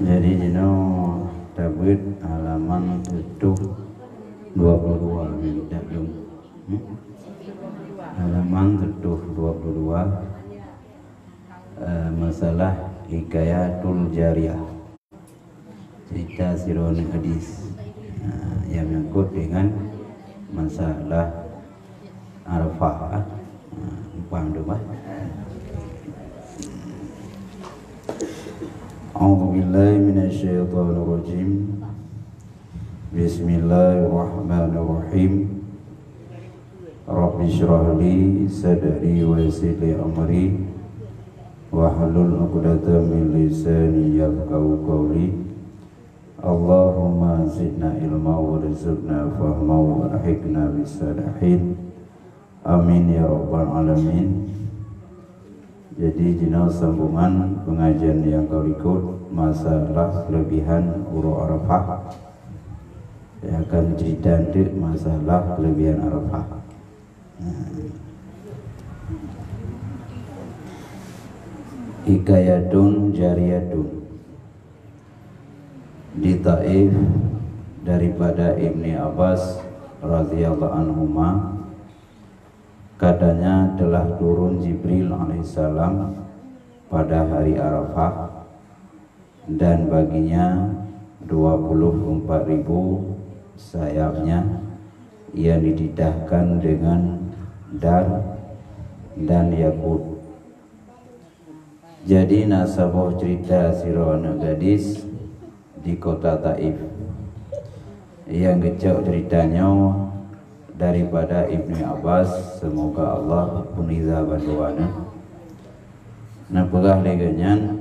Jadi Jino David halaman 22 minta dong. Halaman 22 masalah hikayatul jariyah, cerita sirone hadis yang menyangkut dengan masalah Arafah. Paham tu bah? A'udzubillahi minasyaitonirrajim. Bismillahirrahmanirrahim. Rabbi shrah li sadri wa yassir li amri wahlul 'uqdatam min lisani yafqahu qawli. Allahumma zidna ilma warzuqna fahma warhikna bisalihin. Amin ya rabbal alamin. Jadi jina sambungan pengajian yang kau ikut masalah kelebihan urut Arafah. Saya akan cerita masalah kelebihan Arafah. Hikayatun jariyatun. Di Taif daripada Ibni Abbas radhiyallahu anhuma, katanya telah turun Jibril alaihissalam pada hari Arafah dan baginya 24.000 sayapnya yang dididahkan dengan dar dan yakut. Jadi nasabah cerita sirona gadis di kota Taif yang kecok ceritanya daripada Ibnu Abbas, semoga Allah puniza bantuana. Napagah leganyan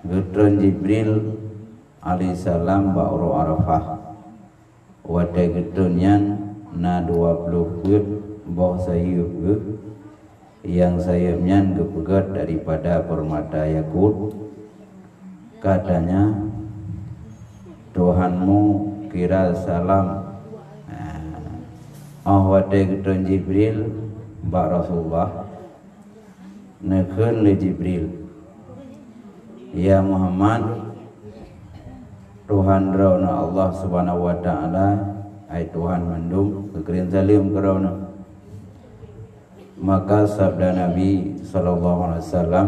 Gutron Jibril alaihissalam ba'uru Arafah. Wadai gutronyan na 20 fut bawah sayup yang sayapnya kepegat daripada permata yakut. Katanya, Tuhanmu kira salam wadai gutron Jibril ba Rasulullah nekun le Jibril, ya Muhammad, Tuhan rauna Allah subhanahu wa ta'ala, ay Tuhan mandum kekirin salim kerauna. Maka sabda Nabi sallallahu alaihi wasallam,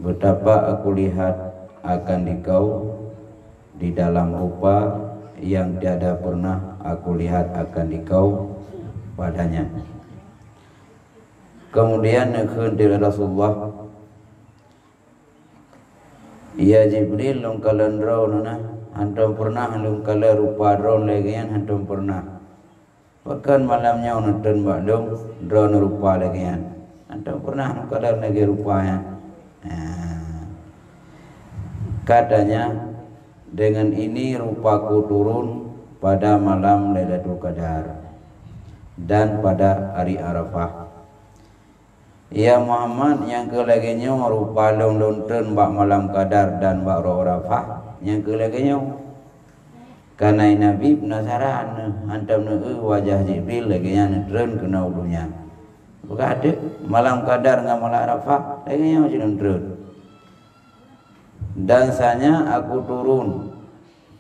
betapa aku lihat akan dikau di dalam rupa yang tiada pernah aku lihat akan dikau padanya. Kemudian dari Rasulullah, ya Jibril, lung kalan raun na antum pernah lung kala rupa raun lagian antum pernah. Bahkan malamnya nonton badung raun rupa lagian antum pernah lung kala lagi rupanya. Katanya, dengan ini rupaku turun pada malam Lailatul Qadar dan pada hari Arafah. Ya Muhammad, yang kelaginya rupa lonton bak malam Qadar dan bak Arafah, yang kelaginya karena Nabi penasaran antam wajah Jibril laginya nentren kena ulunya. Berkata malam Qadar dengan malam Arafah laginya macam nentren. Dan sanya aku turun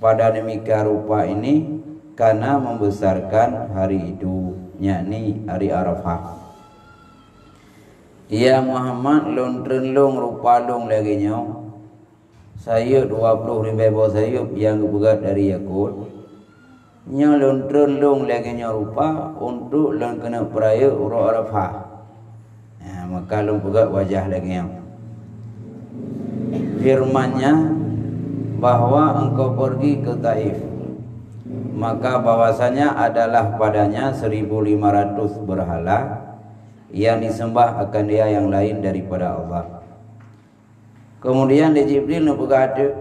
pada demikian rupa ini karena membesarkan hari itu, yakni hari Arafah. Ya Muhammad, lontren long rupa long laginya sayup 20 ribu sayup yang kebegat dari yakut. Nya lontren long laginya rupa untuk long kena peraya urut Arafah. Maka long pegat wajah laginya. Firmannya bahwa engkau pergi ke Taif, maka bahwasanya adalah padanya 1.500 berhala yang disembah akan dia yang lain daripada Allah. Kemudian di Jibril berkata,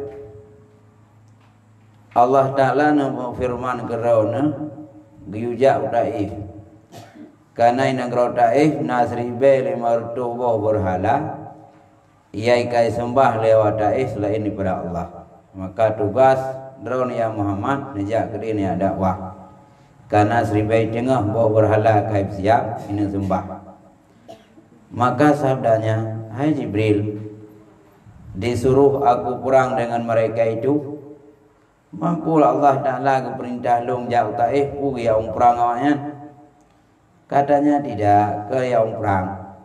Allah Ta'ala firman kerauna giyujak Taif, karena negara Taif na 1.500 berhala ia kai sembah lewat Taif selain daripada Allah. Maka tugas drone ya Muhammad nejak ke ini dakwah. Karena 1.000 tengah bawa berhala kai siap ini sembah. Maka sabdanya, hai Jibril, disuruh aku perang dengan mereka itu, mampulah Allah Ta'ala ke perintah long jauh Taif pergi yang perang awaknya. Katanya tidak ke yang perang,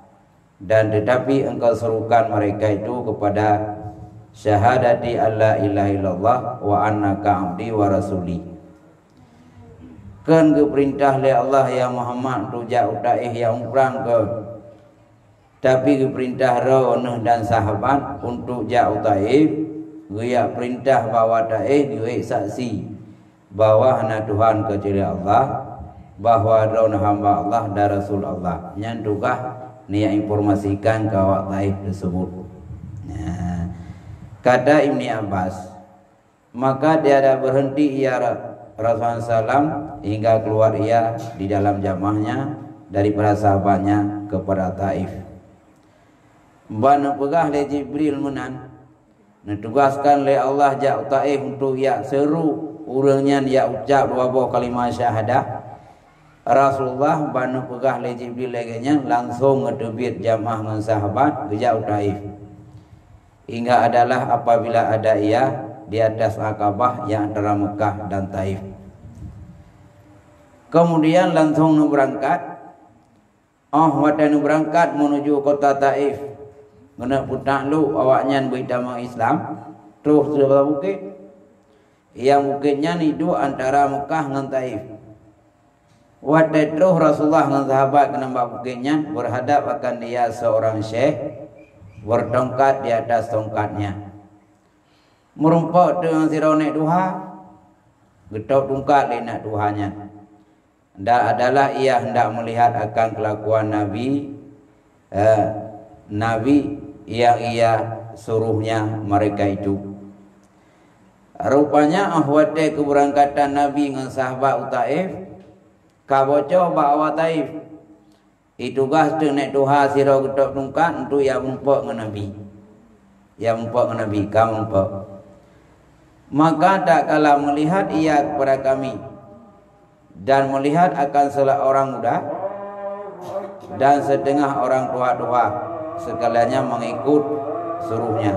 dan tetapi engkau serukan mereka itu kepada syahadati alla ilaha illallah wa annaka abdi wa rasuli. Kan ke perintah oleh Allah ya Muhammad tu jauh Taif yang perang ke, tapi ke perintah Nuh dan sahabat untuk jauh Taif, dia perintah bawa Taif dia saksi bahwa hanya Tuhan kecuali Allah, bahwa ada hamba Allah dan Rasul Allah. Yang tukah ni informasikan ke awak Taif tersebut. Nah, kata Ibni Abbas, maka dia ada berhenti ia Rasulullah SAW hingga keluar ia di dalam jamaahnya dari para sahabatnya kepada Taif. Bana pegah le Jibril menan, ditugaskan oleh Allah jauh Taif untuk ia seru urangnya ia ucap dua buah kalimah syahadah. Rasulullah bana pegah le Jibril leganya langsung ngedebit jamaah dengan sahabat ke jauh Taif. Hingga adalah apabila ada ia di atas Akabah yang antara Mekah dan Taif. Kemudian langsung berangkat. Waktu berangkat menuju kota Taif. Kena putak lu awaknya beritamu Islam. Terus sebelah bukit. Yang bukitnya itu antara Mekah dengan Taif. Waktu terus Rasulullah dengan sahabat kena bukitnya berhadap akan dia seorang syekh bertongkat di atas tongkatnya. Merumpak dengan sirau naik duha, getok tongkat nak duhanya. Dan adalah ia hendak melihat akan kelakuan Nabi, Nabi yang ia suruhnya mereka itu. Rupanya ahwate keberangkatan Nabi dengan sahabat Taif, kabocoh bawa Taif. Itu gas tu naik duha sirau getok tongkat untuk ia merumpak dengan Nabi. Ia merumpak dengan Nabi, kamu merumpak. Maka tak kalah melihat ia kepada kami dan melihat akan seorang muda dan setengah orang tua-tua sekaliannya mengikut suruhnya.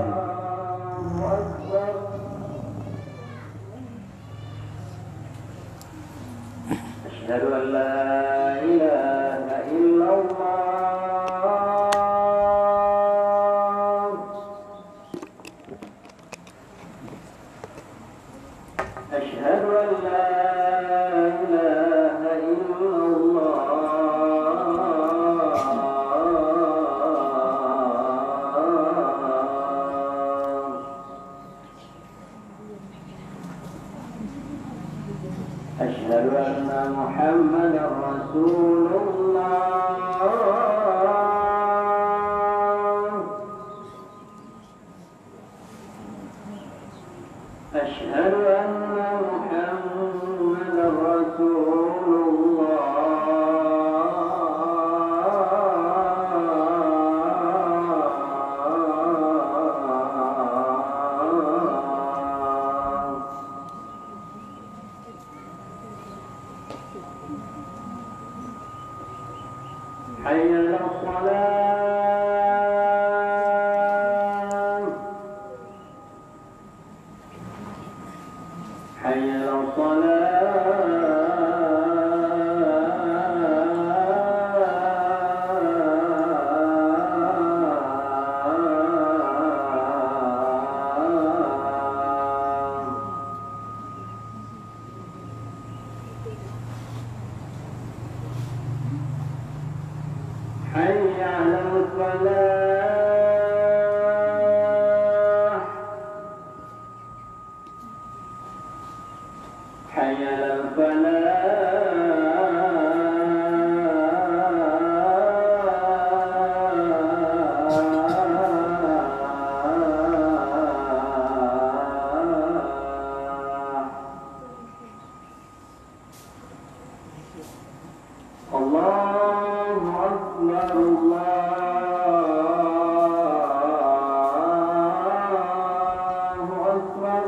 Asyhadu an la ilaha illallah. Asyhadu an la ilaha illallah. Asyhadu anna Muhammadar Rasulullah. Asyhadu anna Muhammadar Rasulullah. Hayya 'alas salat. Hayya 'alas salat. حي على الفلاح حي على الفلاح الله أكبر الله أكبر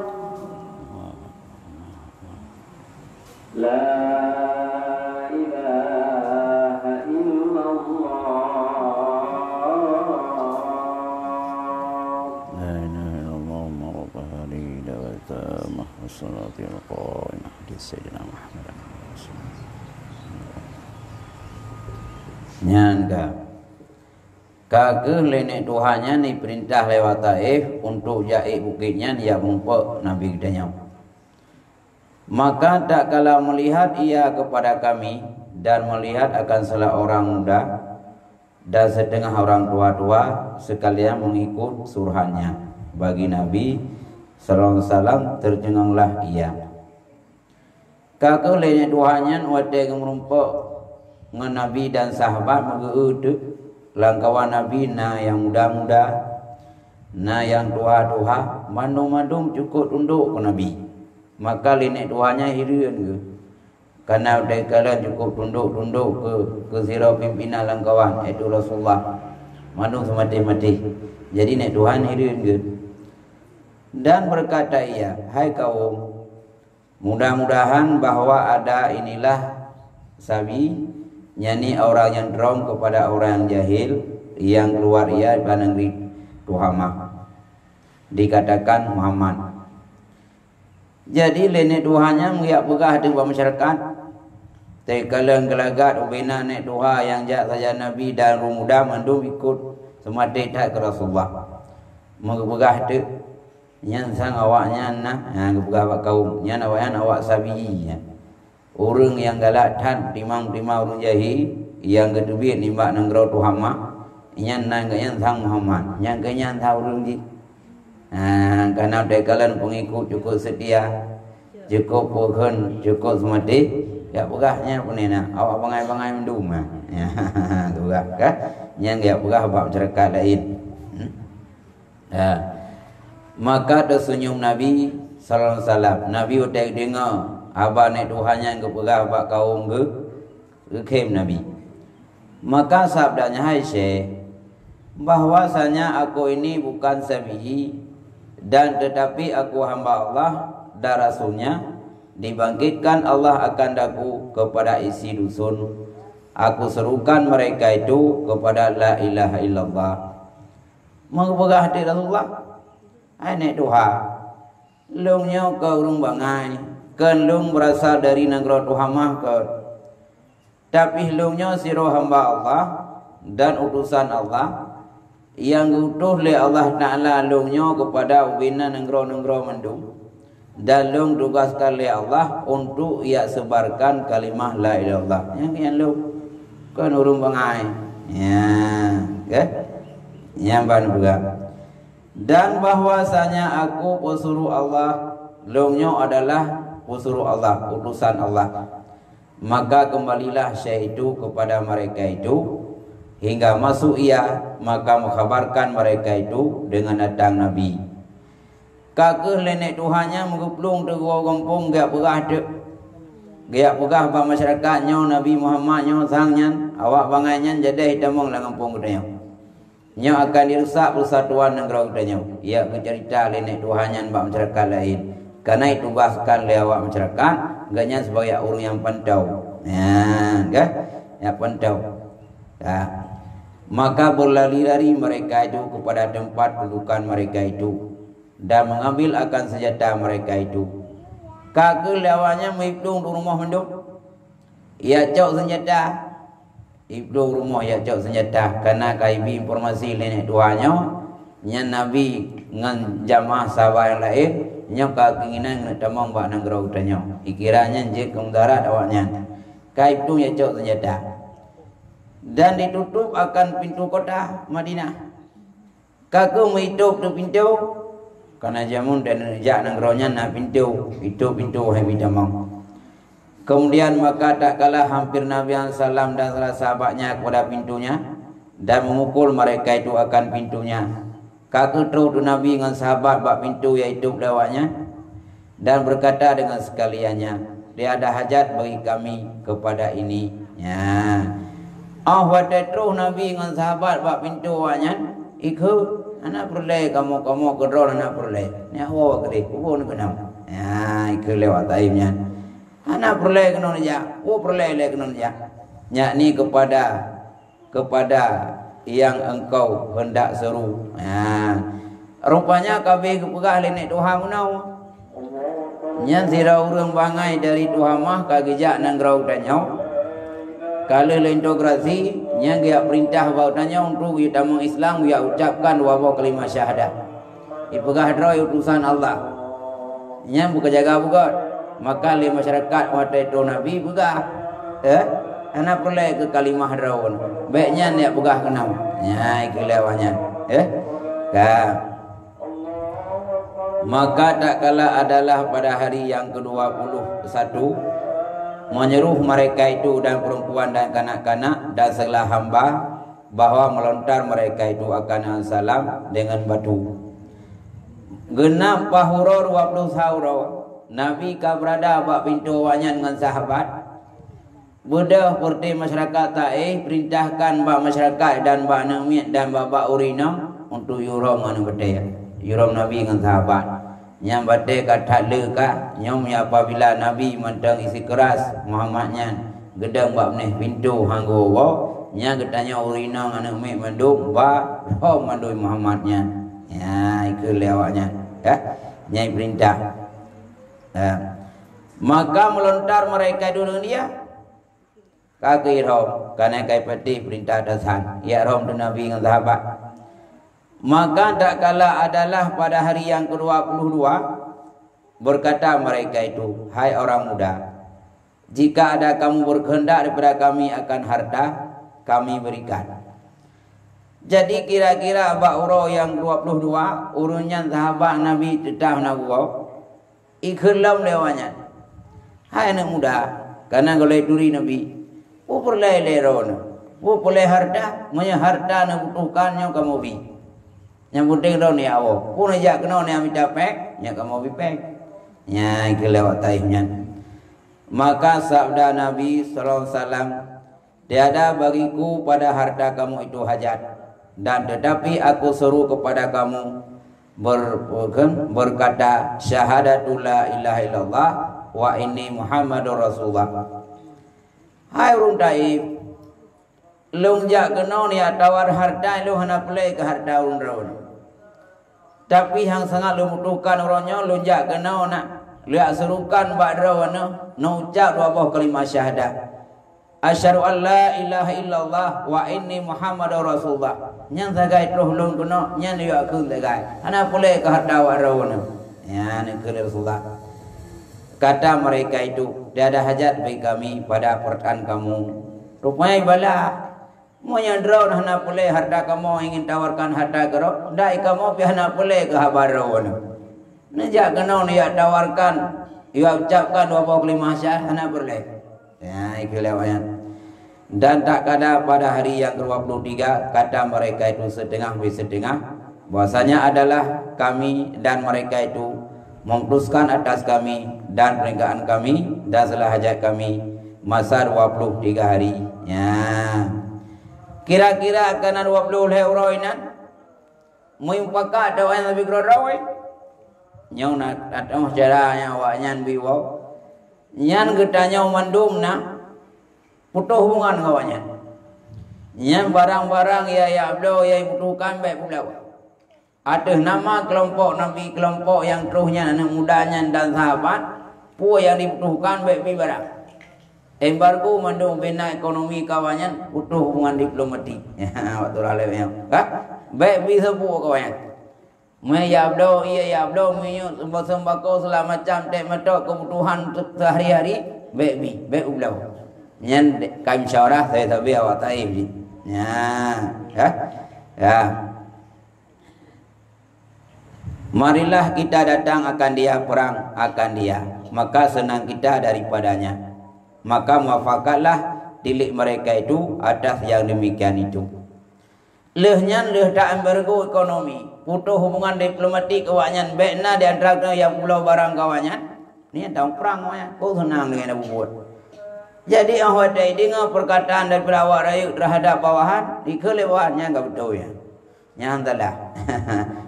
لا tamah wassalatul qa'imah di sayyidina Muhammad nyangga kageh lenek Tuhannya ni perintah lewat Taif untuk jaik bukitnya dia mempunyai Nabi gedanya. Maka tak kala melihat ia kepada kami dan melihat akan salah orang muda dan setengah orang tua-tua sekalian mengikut suruhannya bagi Nabi sallallahu alaihi wasallam terjenganglah ia. Kageh lenek Tuhannya wate ngerumpuk ngan Nabi dan sahabat mengeudeuk langkawan Nabi na yang muda-muda na yang tua-tua mandum-mandum cukup tunduk ke Nabi. Maka linek tuanya hirian ke karena udah kalian cukup tunduk-tunduk ke sirah pimpinan langkawan itu Rasulullah mandum semati-mati. Jadi nek Tuhan hirian ke dan berkata ia, hai kaum, mudah-mudahan bahwa ada inilah sabi yani orang yang drong kepada orang yang jahil yang keluar ia dari negeri Tuhamah dikatakan Muhammad. Jadi lenek Tuhannya mengiak begah di masyarakat tekalang gelagat ubina nek Tuhan yang jak saja Nabi dan rumuda mandum ikut semati tak ke Rasulullah mengebegah tu nyan sang awaknya nah gebegah awak kaum nyan awak sabi orang yang galak tan timang-timang orang jahil yang kedubit nimbak nenggro Tuhamah nyan nang yang sang Muhammad yang kenyan tahu orang ji karena dekalan pengikut cukup setia cukup pohon cukup semati ya begahnya punena awak bangai-bangai mendum ya tu kan yang dia begah bab masyarakat lain maka tersenyum Nabi sallallahu alaihi wasallam Nabi udah dengar abah nek Tuhannya ke pegah bak kaum ke kem Nabi. Maka sabdanya hai Syekh bahwasanya aku ini bukan sabihi dan tetapi aku hamba Allah dan Rasulnya dibangkitkan Allah akan daku kepada isi dusun. Aku serukan mereka itu kepada la ilaha illallah. Mengpegah hati Rasulullah hai nek Tuhan lungnya ke urung bangai kan lung berasal dari negara Tuhamah ke tapi lungnya siro hamba Allah dan utusan Allah yang diutus oleh Allah Ta'ala lungnya kepada ubina negara-negara mendung dan lung tugaskan oleh Allah untuk ia sebarkan kalimah la ilaha illallah yang lung kan urung bangai ya ke yang ban juga dan bahwasanya aku pesuruh Allah lungnya adalah pesuruh Allah, utusan Allah. Maka kembalilah Syekh itu kepada mereka itu hingga masuk ia, maka mengkhabarkan mereka itu dengan datang Nabi. Kageh lenek Tuhannya mengeplung tegua kampung gak pegah dek. Gak pegah ba masyarakatnya Nabi Muhammadnya sangnya awak bangainya jadi hitamong lah kampung gedenya. Nya akan dirusak persatuan negara gedenya. Ia bercerita lenek Tuhannya ba masyarakat lain. Karena itu bahkan lewat masyarakat gaknya sebagai orang yang pantau kan ya pantau maka berlari-lari mereka itu kepada tempat kedudukan mereka itu dan mengambil akan senjata mereka itu kagel lawannya menghitung di rumah menduk ia cok senjata ibnu rumah ia cok senjata karena kaibi informasi nenek tuanya nya Nabi ngan jamaah sahabat yang lain nyok keinginan nak tamang bak nang gerau tanya ikiranya je ke darat awaknya kaib tu ya cok senjata dan ditutup akan pintu kota Madinah kaku menghidup tu pintu karena jamun dan jak nang geraunya nak pintu itu pintu hai tamang kemudian maka tak kalah hampir Nabi sallam dan salah sahabatnya kepada pintunya dan memukul mereka itu akan pintunya. Kaku terus Nabi dengan sahabat bak pintu iaitu lewatnya dan berkata dengan sekaliannya dia ada hajat bagi kami kepada ini ya pada terus Nabi dengan sahabat bak pintu awaknya ikut anak perlai kamu kedron anak perlai ni awak gede kubun kenam ya ikut lewat taimnya anak perlai kena aja perlai le kena aja yakni kepada yang engkau hendak seru. Rupanya kabeh kepegah lenek Tuhan menau. Nyan sira urang bangai dari tuhamah kagejak nang grau tanyau. Kalau integrasi nyan dia perintah bau tanyau untuk kita mengislam dia ucapkan wabah kalimat syahadat. Ipegah droi utusan Allah. Nyan buka jaga buka. Maka li masyarakat watai tu Nabi buka. Anak perlu ke kalimah drau. Baiknya dia buka kenam. Ya ikelewanya. Maka tak kala adalah pada hari yang ke-21 menyeruh mereka itu dan perempuan dan kanak-kanak dan segala hamba bahwa melontar mereka itu akan salam dengan batu. Genap pahuro 20 sahuro Nabi ka berada bak pintu wanyan dengan sahabat. Budah perti masyarakat ta'i perintahkan bak masyarakat dan bak nangmit dan bak urinam untuk yurom anu bedaya. Yurom Nabi dengan sahabat. Yang badai kata leka nyom ya apabila Nabi mentang isi keras Muhammadnya gedang bak meneh pintu hanggo wo nya getanya urina anak mek mandung ba ho mandui Muhammadnya. Ya iku lewatnya nyai perintah. Maka melontar mereka dulu dia kaki rom karena kai peti perintah dasan ya rom tu Nabi dengan sahabat. Maka tak kala adalah pada hari yang ke-22 berkata mereka itu, hai orang muda, jika ada kamu berkehendak daripada kami akan harta, kami berikan. Jadi kira-kira Ba'uro yang 22 urunnya sahabat Nabi tetap nabuwa ikhilam lewanya. Hai anak muda, karena golai duri Nabi, perlai lerona, perlai harta, punya harta nak butuhkannya kamu bi. Yang penting dah ni awak. Pun ajak kena ni ambil dapet, nya kamu bipek. Nya iki lewat taihnya. Maka sabda Nabi sallallahu alaihi wasallam, tiada bagiku pada harta kamu itu hajat, dan tetapi aku seru kepada kamu berkata syahadatul la ilaha illallah wa inni Muhammadur Rasulullah. Hai urang Taif, lung jak kena ni tawar harta lu hana pelai ke harta urang raun. Tapi hang sangat lu butuhkan orangnya lu jak kena nak lihat serukan bak raun no ucap dua buah kalimah syahadat. Asyhadu an la ilaha illallah wa inni Muhammadur Rasulullah. Nyang sagai terus lung kena nyang dia aku sagai. Hana pelai ke harta wak raun. Ya ni ke Rasulullah. Kata mereka itu, tiada hajat bagi kami pada perkataan kamu. Rupanya bala monya draw hana pulai harta kamu ingin tawarkan harta kero dai kamu pi hana pulai ke habar rawan nejak kena ni ya tawarkan ya ucapkan 25 syah hana pulai ya iki lewatnya. Dan tak kada pada hari yang ke-23 kata mereka itu setengah bahwasanya adalah kami dan mereka itu memutuskan atas kami dan perenggaan kami dan salah hajat kami masa 23 hari ya. Kira-kira akan 20 euro ini muimpaka ada yang lebih gerodoi nyau nak atau caranya awaknya biwa nyan getanya mandum na putus hubungan kawannya nyan barang-barang ya abdo ya butuhkan baik pula ada nama kelompok Nabi kelompok yang terusnya anak mudanya dan sahabat pu yang dibutuhkan baik barang. Embargo mandung bina ekonomi kawannya butuh hubungan diplomatik. Waktu lalu yang, baik bisa buat kawannya. Meyabdo iya yabdo minyak sembako segala macam tek metok kebutuhan sehari-hari baik ulau. Nyan kami syarah saya tabi awak taib ni. Ya. Marilah kita datang akan dia perang akan dia, maka senang kita daripadanya. Maka muafakanlah tilik mereka itu atas yang demikian itu. Lehnya leh tak embargo ekonomi, putus hubungan diplomatik kawannya, bekna di antara yang pulau barang kawannya. Ni tahu perang kawannya, kau senang dengan apa buat. Jadi awak dah dengar perkataan daripada awak rakyat terhadap bawahan, dikelewahannya enggak betul ya. Yang salah.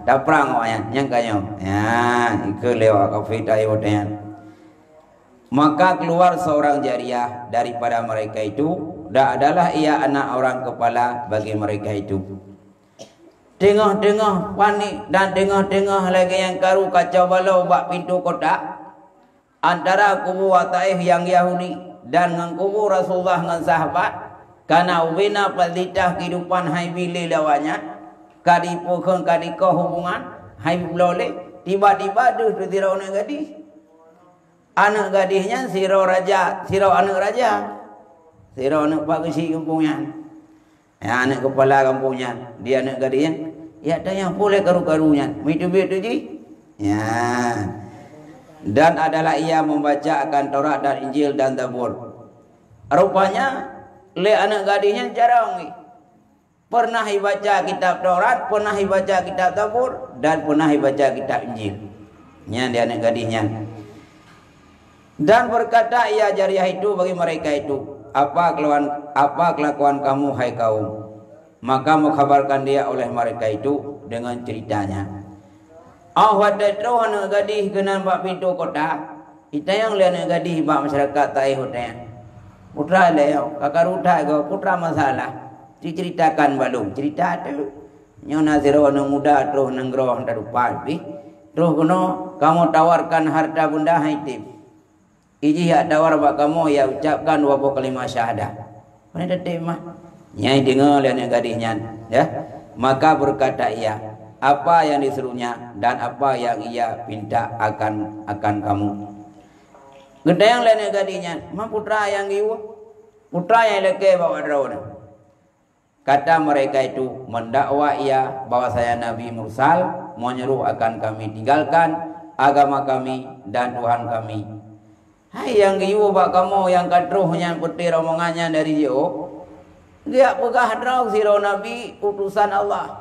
Dah perang kawannya, yang kaya. Ya, dikelewah kafir tayo tanya. Maka keluar seorang jariah daripada mereka itu, dah adalah ia anak orang kepala bagi mereka itu. Tengah-tengah panik dan tengah-tengah lagi yang karu kacau balau bak pintu kotak. antara kubu Taif yang Yahudi dan dengan kubu Rasulullah dengan sahabat, karena ubina paditah kehidupan hai bile lawanya kadipukun kadiko hubungan hai boleh tiba-tiba tu tira anak gadisnya siro raja, siro anak raja, siro anak pak kecil kampungnya, ya, anak kepala kampungnya, dia anak gadisnya, ya ada yang boleh karu-karunya, begitu ji, ya. Dan adalah ia membaca akan Taurat dan Injil dan Zabur. Rupanya le anak gadisnya jarang pernah baca kitab Taurat, pernah baca kitab Zabur, dan pernah baca kitab Injil. Nya dia anak gadisnya. Dan berkata ia jariah itu bagi mereka itu, apa kelakuan kamu hai kaum? Maka mengkhabarkan dia oleh mereka itu dengan ceritanya. Wada terus anak gadis kenan bak pintu kota. Kita yang lihat anak gadis bak masyarakat Taif hotel. Putra leo, kakak ruta go putra masalah. Diceritakan balung cerita tu. Nyona zero anak muda terus nenggroh hantar rupa bi. Terus kuno kamu tawarkan harta benda haitib. Iji ya tawar bak kamu ya ucapkan 20 kalimat syahadah. Mana tema? Nyai dengar lihat anak gadisnya, ya. Maka berkata ia, apa yang disuruhnya dan apa yang ia minta akan kamu. Gede yang lainnya gadisnya, mah putra yang iu, putra yang leke bawa drone. Kata mereka itu mendakwa ia bahwa saya Nabi Mursal, menyuruh akan kami tinggalkan agama kami dan Tuhan kami. Hai yang iu bak kamu yang kadruhnya petir omongannya dari dia, dia pegah drau siro Nabi utusan Allah.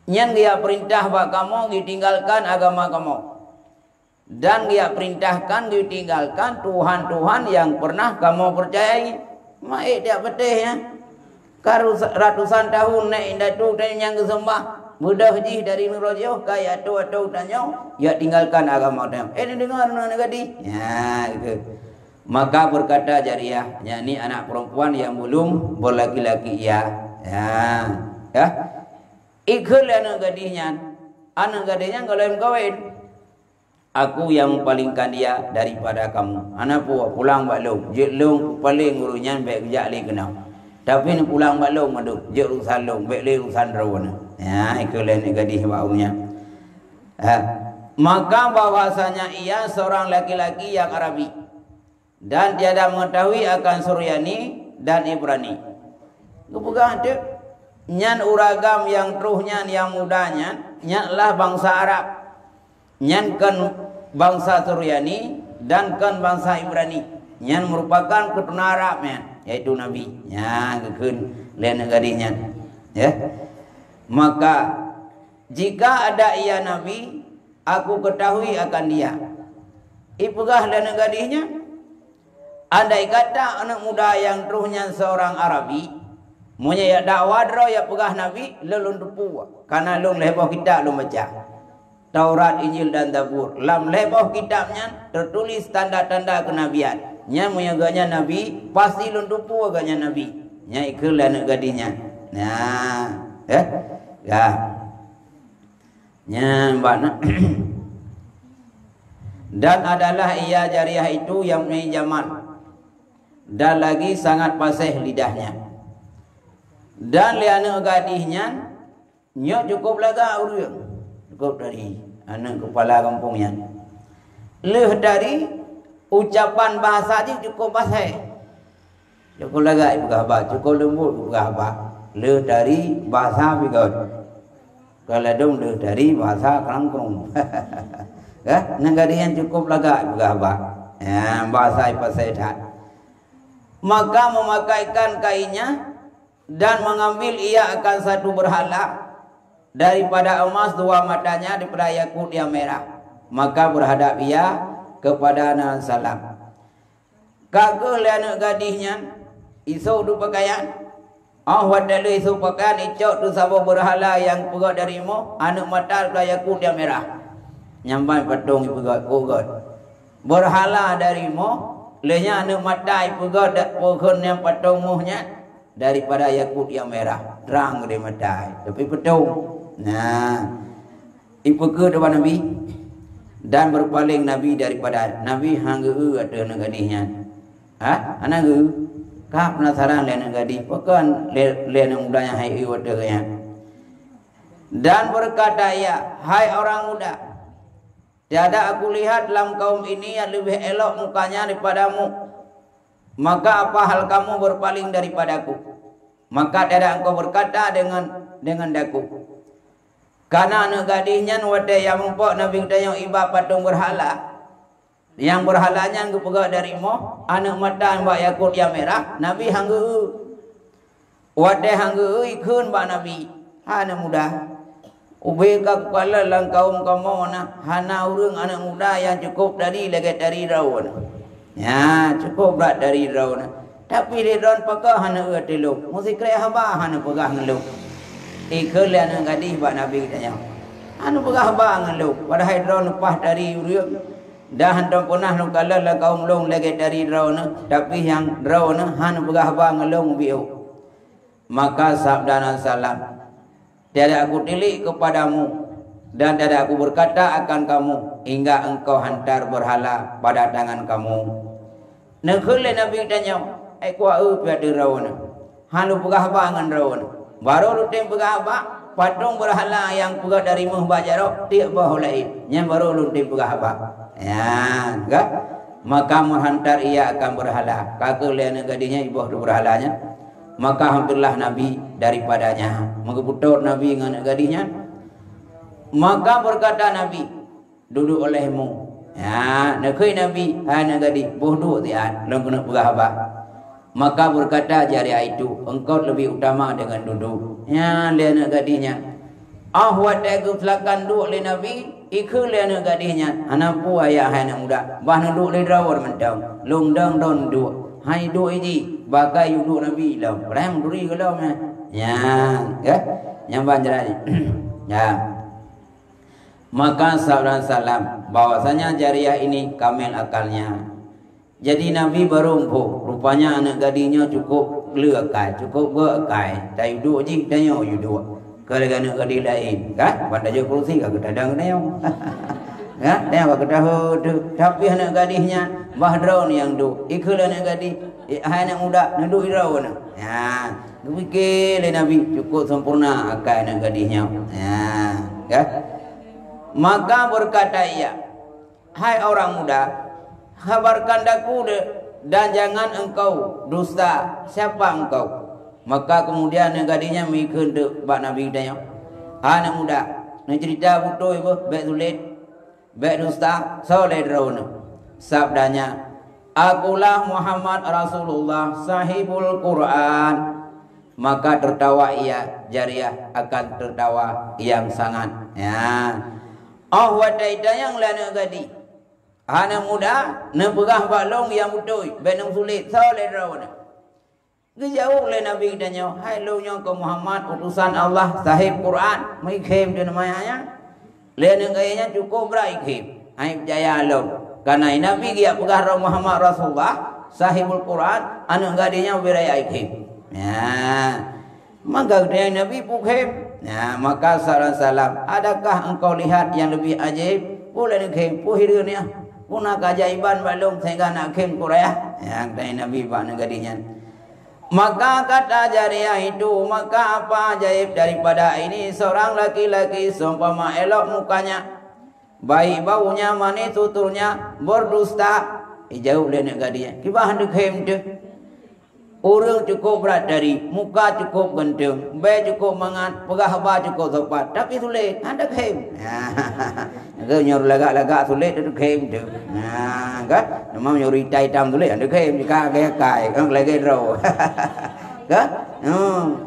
Yang dia perintah bak kamu ditinggalkan agama kamu, dan dia perintahkan ditinggalkan Tuhan-Tuhan yang pernah kamu percayai. Maik dia betih ya. Karu ratusan tahun naik indah tu dan yang kesembah mudah ji dari Nurajauh kaya atau tanya ya tinggalkan agama dia. Ini dengar nak gadi. Ya itu. Maka berkata jariah, yakni anak perempuan yang belum berlaki-laki ya. Ya. Ikut anak gadisnya kalau yang kawin, aku yang mempalingkan dia daripada kamu. Anak pulang balong, jelung paling urunya baik jali kenal. Tapi ni pulang balong madu, jerusan long, baik le urusan rawan. Ya, ikut anak gadis baunya. Maka bahwasanya ia seorang laki-laki yang Arabi dan tiada mengetahui akan Suryani dan Ibrani. Kebukaan tu. Nyan uragam yang truhnya yang mudanya, nyanlah bangsa Arab, nyan kan bangsa Suryani dan kan bangsa Ibrani. Nyan merupakan keturunan Arab yaitu Nabi. Ya, kekun lain gadisnya. Ya. Maka jika ada ia Nabi, aku ketahui akan dia. Ipegah lain gadisnya. Andai kata anak muda yang truhnya seorang Arabi, munya ya dakwah dro ya pegah Nabi lelun tupu karena lung leboh kitab lung baca Taurat, Injil dan Zabur. Lam leboh kitabnya tertulis tanda-tanda kenabian. Nya munya ganya Nabi pasti lung tupu ganya Nabi. Nya ikul anak gadisnya. Nah, ya. Nya mbak dan adalah ia jariah itu yang punya zaman dan lagi sangat fasih lidahnya. Dan liana gadisnya nyok cukup laga urang cukup dari anak kepala kampungnya leh dari ucapan bahasa je cukup fasih cukup laga ibu gahba cukup lembut ibu gahba leh dari bahasa bigot kalau dong leh dari bahasa kerangkrung ya gadisnya cukup laga ibu gahba ya bahasa fasih dah. Maka memakaikan kainnya dan mengambil ia akan satu berhala daripada emas dua matanya daripada yakut yang merah. Maka berhadap ia kepada Nabi Salam. Kagah anak gadisnya isu du pakaian. Wadalu isu pakaian icok tu sabo berhala yang pegat darimu anak mata daripada yakut yang merah. Nyampai patung pegat pegat. Berhala darimu lehnya anak mata pegat pohon yang patung muhnya daripada yakut yang merah terang di mata tapi petung. Nah ipu ke depan Nabi dan berpaling Nabi daripada Nabi hangeu ada negadihnya. Anak kah penasaran le negadi pakan le mudanya hai ada ya. Dan berkata ia, hai orang muda, tiada aku lihat dalam kaum ini yang lebih elok mukanya daripadamu. Maka apa hal kamu berpaling daripadaku? Maka tiada engkau berkata dengan daku. Karena anak gadisnya wate yang mempok Nabi tanya iba patung berhala. Yang berhalanya engkau pegak darimu, anak mata mbak yakut yang merah, Nabi hanggu. Wate hanggu ikun mbak Nabi. Anak muda. Ubeka kepala lang kaum kamu na hana urang anak muda yang cukup dari lagi dari rawan. Ya, cukup berat dari rawan. Tapi di rawan pakah hana uratilu. Mesti kira haba hana pegah ngelu. Ikut le anak gadis mbak Nabi tanya. Hana pegah haba ngelu. Padahal rawan lepas dari urang. Dah hendak punah lu kala lang kaum long lagi dari rawan. Tapi yang rawan hana pegah haba ngelu biu. Maka sabda salam. Tiada aku tilik kepadamu dan tiada aku berkata akan kamu hingga engkau hantar berhala pada tangan kamu. Nekule Nabi tanya, kuah piada rawan. Halu pegah bangan rawan. Baru rutin pegah apa? Patung berhala yang pegah dari muhbajarok tiap bahu lain. Yang baru rutin pegah apa? Ya, enggak? Maka menghantar ia akan berhala. Kakak lihat negadinya ibu berhalanya. Maka hampirlah Nabi daripadanya. Mengeputur Nabi dengan gadisnya. Maka berkata Nabi, duduk olehmu. Ya, nakui Nabi, hai gadis, bodoh tiad, long kena pegahaba. Maka berkata jariah itu, engkau lebih utama dengan duduk. Ya, lihat gadisnya. Ahwat aku silakan duduk le Nabi, ikut lihat gadisnya. Anak pu ayah hai anak muda, bah duduk le drawar mentang, long dang don duduk. Hai duduk ini. Bagai duduk Nabi lau, orang duri ke lau ni, ya, yang banjir ya. Maka sabda salam, bahwasanya jariah ini kamil akalnya. Jadi Nabi baru empuk, rupanya anak gadisnya cukup lekai, cukup bekai. Tak duduk je, tanya duduk. Kalau anak gadis lain, kan? Pada je kursi, kau kadang tanya. Ya, tanya kau tahu. Tapi anak gadisnya Bahraun yang duduk, ikut anak gadis. Hai anak muda duduk di rawan. Ya, fikir Nabi cukup sempurna akal anak gadisnya. Ya. Maka berkata ia, hai orang muda, kabarkan daku dan jangan engkau dusta. Siapa engkau? Maka kemudian anak gadisnya mikir dek bak Nabi tanya, hai anak muda, nak cerita betul ibu, baik sulit, baik dusta, soleh rawan. Sabdanya, akulah Muhammad Rasulullah sahibul Quran. Maka tertawa ia, jariah akan tertawa yang sangat. Ya. Oh wadaida yang lana gadi. Anak muda, nepegah balong yang betul, benang sulit, soleh rawan. Kejauh le Nabi tanya, hai lo nya ke Muhammad utusan Allah sahib Quran, mai khem dia namanya. Le negayanya cukup berai khem. Hai percaya lo. Karena Nabi dia pegah Muhammad Rasulullah sahibul Quran, anak gadisnya beraya ikhim. Ya, maka dia Nabi pukhim. Ya, maka salam, adakah engkau lihat yang lebih ajaib? Boleh ikhim, puhir ni. Punah keajaiban balong sehingga nak ikhim Qurayah. Ya, dia Nabi anak gadisnya. Maka kata jariah itu, maka apa ajaib daripada ini seorang laki-laki seumpama elok mukanya, baik baunya, manis tuturnya, berdusta. Jauh le nak gadisnya. Kibah hendak hem tu. Orang cukup berat dari, muka cukup ganteng, baik cukup mangat, pegah haba cukup sopan. Tapi sulit, hendak hem. Kau nyuruh lagak-lagak sulit hendak hem tu. Kan? Memang nyuruh hitam sulit hendak hem. Jika kai, kan lagi raw. Kan?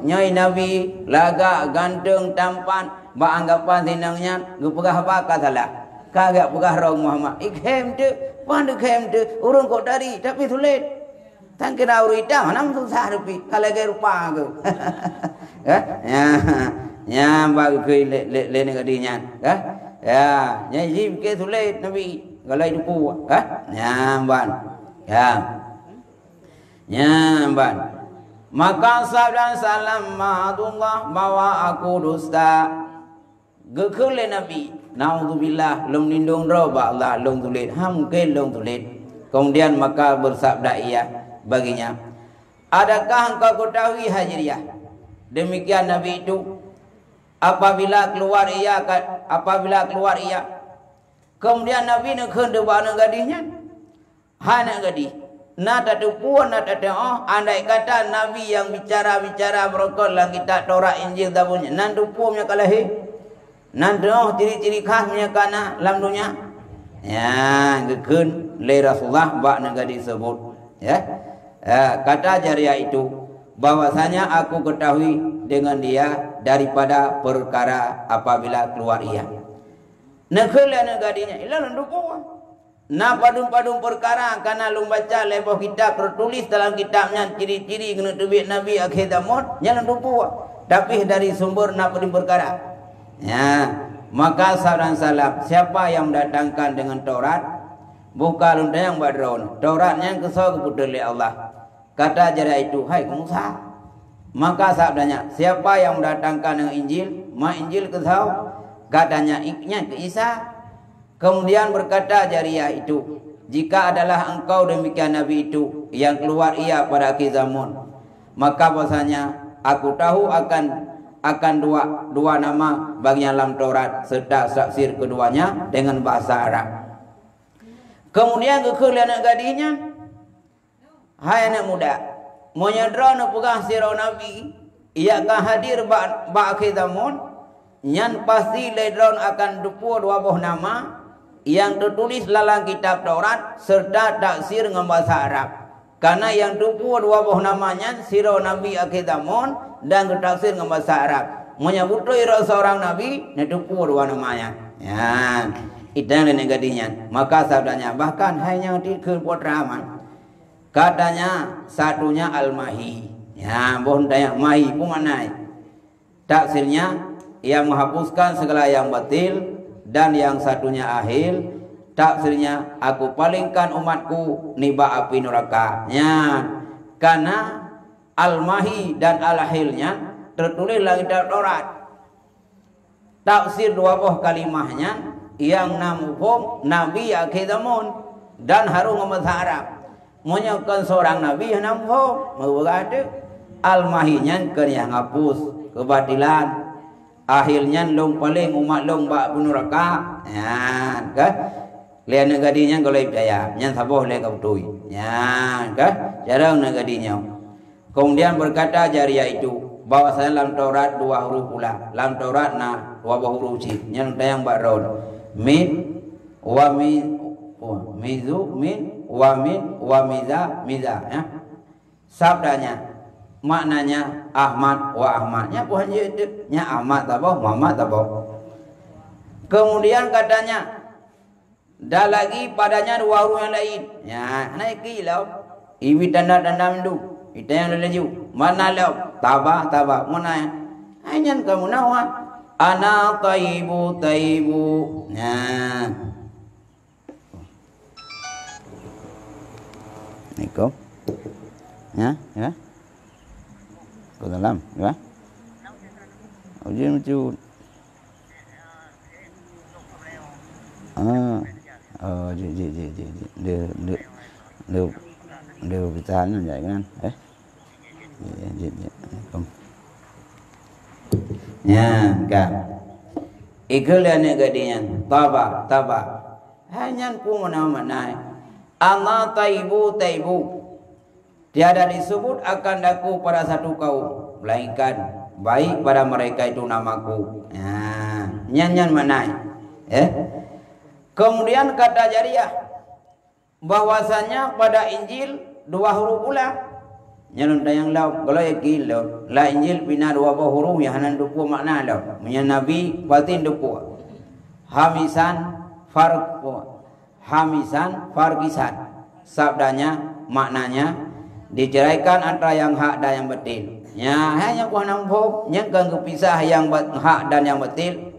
Nyai Nabi lagak ganteng tampan, ba anggapan senangnya, gu pegah haba ka salah. Kagak pegah raw Muhammad. Ikhem tu, pandai khem tu, urang kau dari, tapi sulit. Tak kira urita, mana susah rupi, kalau gaya rupa aku. Ya, bagi kau le negadinya, ya, jadi ke sulit Nabi, kalau itu kuat, ya, ban, ya, ban. Maka sabda salam Allah bawa aku dusta. Gekule Nabi, naudzubillah lum lindung ro ba Allah lung tulit mungkin lung tulit. Kemudian maka bersabda ia baginya, adakah engkau ketahui Hajriah, demikian Nabi itu apabila keluar ia kemudian Nabi nak hendak bana gadisnya hana gadis nada tu puan nada tu andai kata Nabi yang bicara berokol lah kita Taurat Injil tabunya nan tu punya kalahi nan tu ciri-ciri khasnya kana lam dunia ya gekun le Rasulullah bak gadis sebut ya kata Jariah itu bahwasanya aku ketahui dengan dia daripada perkara apabila keluar ia nakala nagadinya ilan ndupo na padum perkara karena lum baca lepoh kitab tertulis dalam kitabnya ciri-ciri kena tubik Nabi akhir zaman jangan ndupo tapi dari sumber na padum perkara ya maka saudara salam siapa yang mendatangkan dengan Taurat bukan unda yang badron Tauratnya kesal kepada Allah kata Jariah itu hai Musa maka sabdanya siapa yang mendatangkan dengan Injil Injil kesal katanya iknya ke Isa. Kemudian berkata Jariah itu, jika adalah engkau demikian Nabi itu yang keluar ia pada akhir zaman, maka bahasanya aku tahu akan dua nama bagi dalam Taurat serta saksir keduanya dengan bahasa Arab. Kemudian kekelian anak gadisnya, hai anak muda, mau nyadra nak pegang sirau Nabi, ia akan hadir akhir zaman, yang pasti ledron akan dupu dua buah nama yang tertulis dalam kitab Taurat serta taksir dengan bahasa Arab. Karena yang dupu dua buah namanya sirau Nabi akhir zaman dan taksir dengan bahasa Arab. Menyebut seorang Nabi, nak dupu dua namanya. Ya, itu yang negatinya. Maka sabdanya bahkan hanya di kepotraman. Katanya satunya Al-Mahi. Ya, bohong daya Mahi pun mana? Taksirnya yang menghapuskan segala yang batil dan yang satunya akhir taksirnya aku palingkan umatku niba api neraka ya karena Al-Mahi dan Al-Ahilnya tertulis dalam kitab Taurat taksir dua buah kalimahnya yang namufum Nabi akhir zaman dan harus bahasa Arab menyakan seorang Nabi yang namufum berkata Al-Mahinya kan yang hapus kebatilan akhirnya long paling umat long bak neraka ya kan lian negadinya kalau percaya yang saboh le kau tui ya kan jarang negadinya kemudian berkata Jariah itu bahwasanya dalam Taurat dua huruf pula dalam Taurat dua buah huruf cip yang tayang baron min wa mizu min wa miza ya sabdanya maknanya Ahmad wa Ahmadnya bukan nya Ahmad taboh Muhammad taboh. Kemudian katanya dah lagi padanya dua huruf yang lain. Ya, naik kilau. Iwi tanda mendu. Itu yang laju. Mana lau? Taba mana? Hanya kamu nawa. Ana taibu. Nah. Niko. Ya. Ke dalam, ya? Uji macam. Dia bertahan aja kan? Ya, kan. Ikulah negadinya. Taba. Hanya ku mana. Allah taibu. Tiada disebut akan daku pada satu kaum melainkan baik pada mereka itu namaku. Nyanyian mana? Kemudian kata Jariah bahwasanya pada Injil dua huruf pula. Nyanun tayang lau kalau yakil lau la Injil pina dua huruf yang hanan dupu makna lau. Punya Nabi patin dupu. Hamisan farkisan. Sabdanya maknanya diceraikan antara yang hak dan yang betul. Ya, hanya kuah nampak yang kan kepisah yang hak dan yang betul.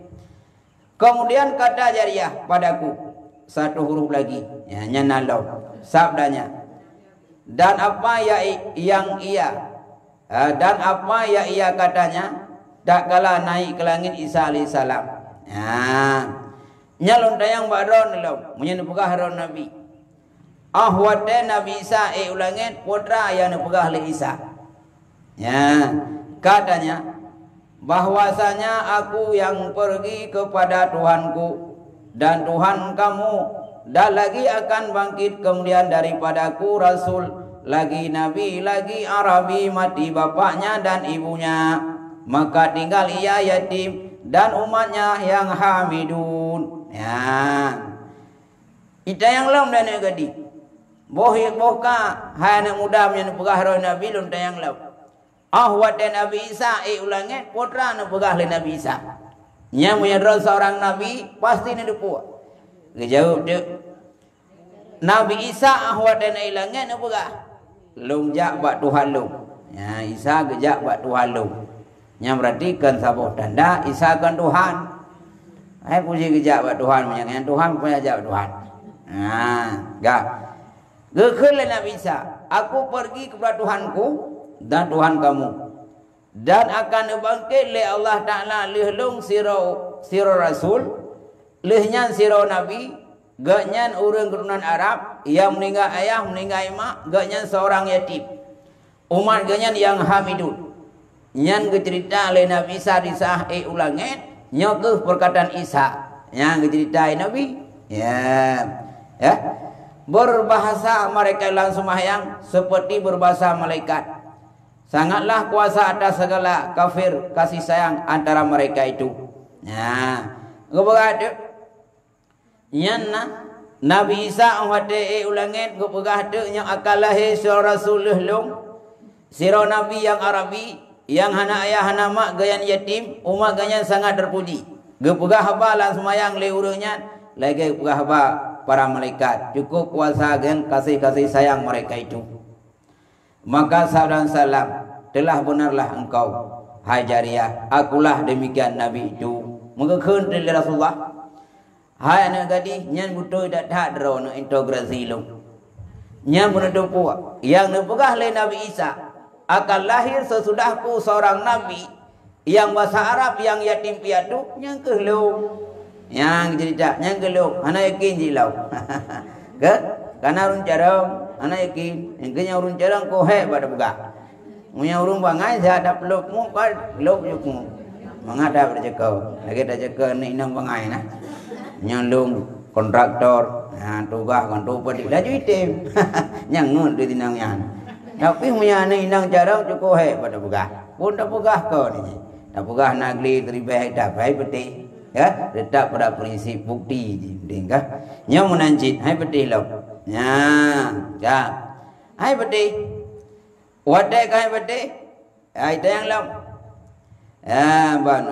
Kemudian kata Jariah padaku satu huruf lagi, ya nyanalo sabdanya. Dan apa yang ia katanya tak kala naik ke langit Isa alaihissalam. Ya, nyalon tayang baron law munyen pegah ron nabi ahwate nabi Isa ulangit putra yang pegah le Isa ya katanya bahwasanya aku yang pergi kepada Tuhanku dan Tuhan kamu dan lagi akan bangkit kemudian daripadaku rasul lagi nabi lagi Arabi mati bapaknya dan ibunya maka tinggal ia yatim dan umatnya yang hamidun ya ita yang lam dan gadi bohi bohka hai anak muda yang pegah roh nabi lun tayang lam ahwat dan Nabi Isa ulangit putra nu pegah le Nabi Isa nya munya seorang nabi pasti ni depu ngejawab dia Nabi Isa ahwat dan ulangit nu pegah lung jak bak Tuhan lung ya Isa gejak bak Tuhan lung nya berarti kan sabuh tanda Isa kan Tuhan ai puji gejak bak Tuhan yang Tuhan punya jak Tuhan nah gak gekeun le Nabi Isa aku pergi kepada Tuhanku dan Tuhan kamu dan akan bangkit le Allah Ta'ala lehlung siro rasul lehnya siro nabi gaknya urang keturunan Arab yang meninggal ayah meninggal emak gaknya seorang yatim umat gaknya yang hamidun nyan cerita le Nabi Isa disah ulangit nyokeh perkataan Isa yang cerita nabi ya berbahasa mereka langsung sembahyang seperti berbahasa malaikat. Sangatlah kuasa atas segala kafir kasih sayang antara mereka itu. Nah, gopagade nyanna Nabi Isa umate ulangit gopagade yang akalahe sira rasulullah lung sira nabi yang Arabi yang hana ayah hana mak gayan yatim umat gayan sangat terpuji. Gopagah haba lan semayang le urangnya lagi gopagah haba para malaikat cukup kuasa gan kasih sayang mereka itu. Maka sabda salam telah benarlah engkau hai Jariyah akulah demikian nabi itu mengekeun dari Rasulullah hai anak gadis nyan butuh dak dro no integrasi lu nyan bunuh puak yang nepegah le Nabi Isa akan lahir sesudahku seorang nabi yang bahasa Arab yang yatim piatu yang kehlung yang cerita yang kehlung anak yakin jilau ke karena urun carang anak yakin engkenya urun carang ko he pada buka munya urung bangai saya peluk mu kad lok yukmu mangada berjekau lagi dah jekau ni nang bangai nah nyalung kontraktor nah tugas kan tu padi laju item nyang ngut di tinang yan tapi munya ni nang carang cukup he pada buka pun dak pegah kau ni dak pegah nagli teribah dak baik betul ya tetap pada prinsip bukti dingkah nya munancit hai betul lo nya ya hai betul wadai kai bade ai tayang lam ban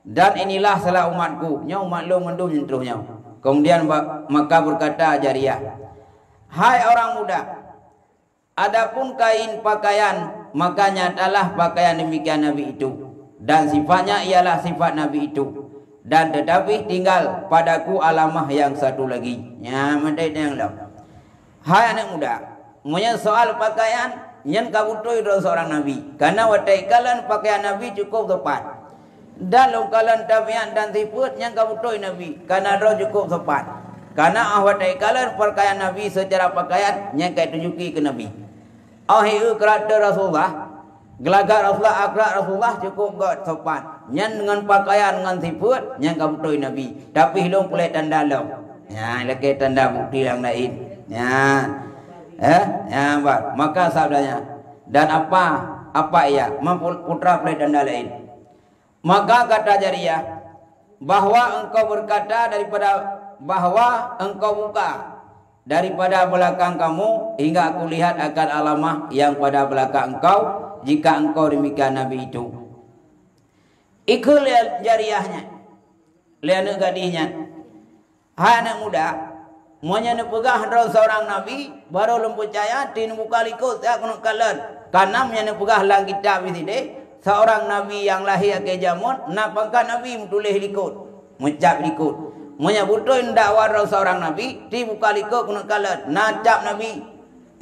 dan inilah salah umatku nya umat lu mendum nyentuhnya kemudian maka berkata Jariyah hai orang muda adapun kain pakaian maka nyatalah pakaian demikian nabi itu dan sifatnya ialah sifat nabi itu dan tetapi tinggal padaku alamah yang satu lagi nya mandai tayang lam hai anak muda punya soal pakaian yang kabutoi dari seorang nabi karena watai kalan pakaian nabi cukup tepat dan longkalan tabian dan sifat yang kabutoi nabi karena roh cukup tepat karena watai kalan pakaian nabi secara pakaian yang kait tunjuki ke nabi ahiu karakter Rasulullah gelagak Rasulullah akhlak Rasulullah cukup gak tepat yang dengan pakaian dengan sifat yang kabutoi nabi tapi hilung kulit tanda dalam ya lagi tanda bukti yang lain ya ya maka sabdanya dan apa ia putra play dan lain maka kata Jariyah bahwa engkau berkata bahwa engkau buka daripada belakang kamu hingga aku lihat akan alamah yang pada belakang engkau jika engkau demikian nabi itu ikut Jariyahnya lihat gadisnya hai anak muda monya nepegah ro seorang nabi baru lem percaya tin buka likut ya kuno kalan karena monya nepegah lang kitab ini seorang nabi yang lahir ke jamun napangka nabi tulis likut mencap likut monya butuh dakwah ro seorang nabi ti buka likut kuno kalan najab nabi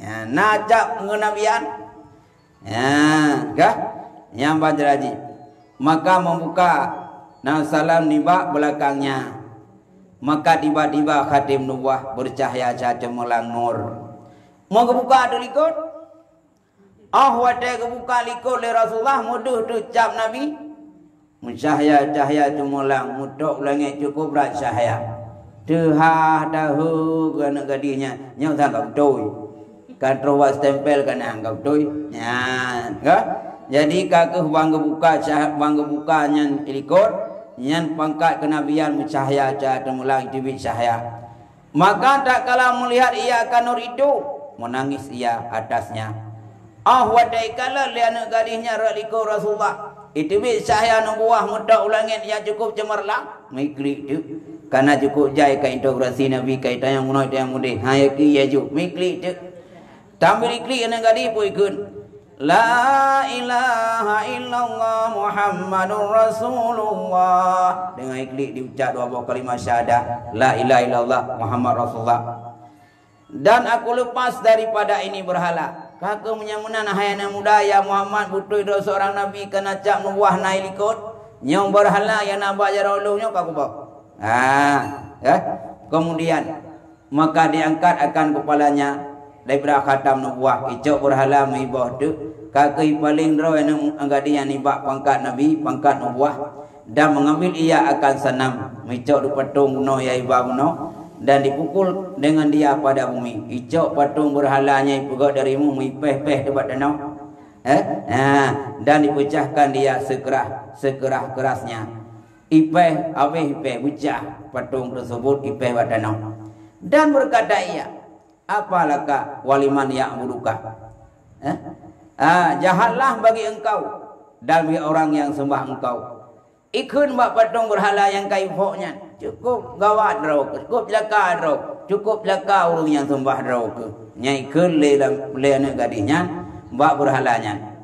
ya najab ngenabian ya kah yang banjaraji maka membuka nah salam nibak belakangnya Maka tiba-tiba khatim nubuah bercahaya cemerlang nur. Mau kebuka tu likut. Wadah kebuka likut le Rasulullah muduh tu cap Nabi. Cahaya-cahaya cemerlang mudok langit cukup berat cahaya. Tehah tahu kena gadihnya nyau tangkap doi. Kan terus stempel kena anggap doi. Ya, enggak? Jadi kakek bangga buka nyan likut. Yang pangkat kenabian mencahaya cahaya temulang tibit cahaya. Maka tak kala melihat ia akan nur itu, menangis ia atasnya. Wadai kala liana gadisnya raliko Rasulullah. Itu bit cahaya nubuah muda ulangin yang cukup cemerlang. Miklik tu. Karena cukup jai ka integrasi Nabi kaitan yang munoi yang mudih. Hayaki ya ju. Miklik tu. Tampil iklik anak gadis pun ikut. La ilaha illallah Muhammadur Rasulullah. Dengan iklik diucap dua buah kalimah syahadah. La ilaha illallah Muhammad Rasulullah. Dan aku lepas daripada ini berhala. Kakak menyamunan hayana muda ya Muhammad butuh do seorang nabi kena cap nubuah naik likut. Nyong berhala yang nambah jarolongnya kakak bawa. Ya. Kemudian maka diangkat akan kepalanya daripada khatam nubuah. Icok berhala mehibah tu. Kakak paling draw yang anggadian ibak pangkat nabi, pangkat nubuah. Dan mengambil ia akan senam. Icok di patung no ya ibak no. Dan dipukul dengan dia pada bumi. Icok patung berhalanya ipegak darimu mipeh-peh debat danau. Dan dipecahkan dia sekerah kerasnya. Ipeh pecah patung tersebut ipeh debat danau. Dan berkata ia, apalakah waliman yang muluka? Jahatlah bagi engkau dan bagi orang yang sembah engkau. Ikun bak patung berhala yang kaifoknya. Cukup gawat draw ke. Cukup belaka draw. Cukup belaka orang yang sembah draw ke. Nyai ikun le anak gadisnya. Bak berhalanya.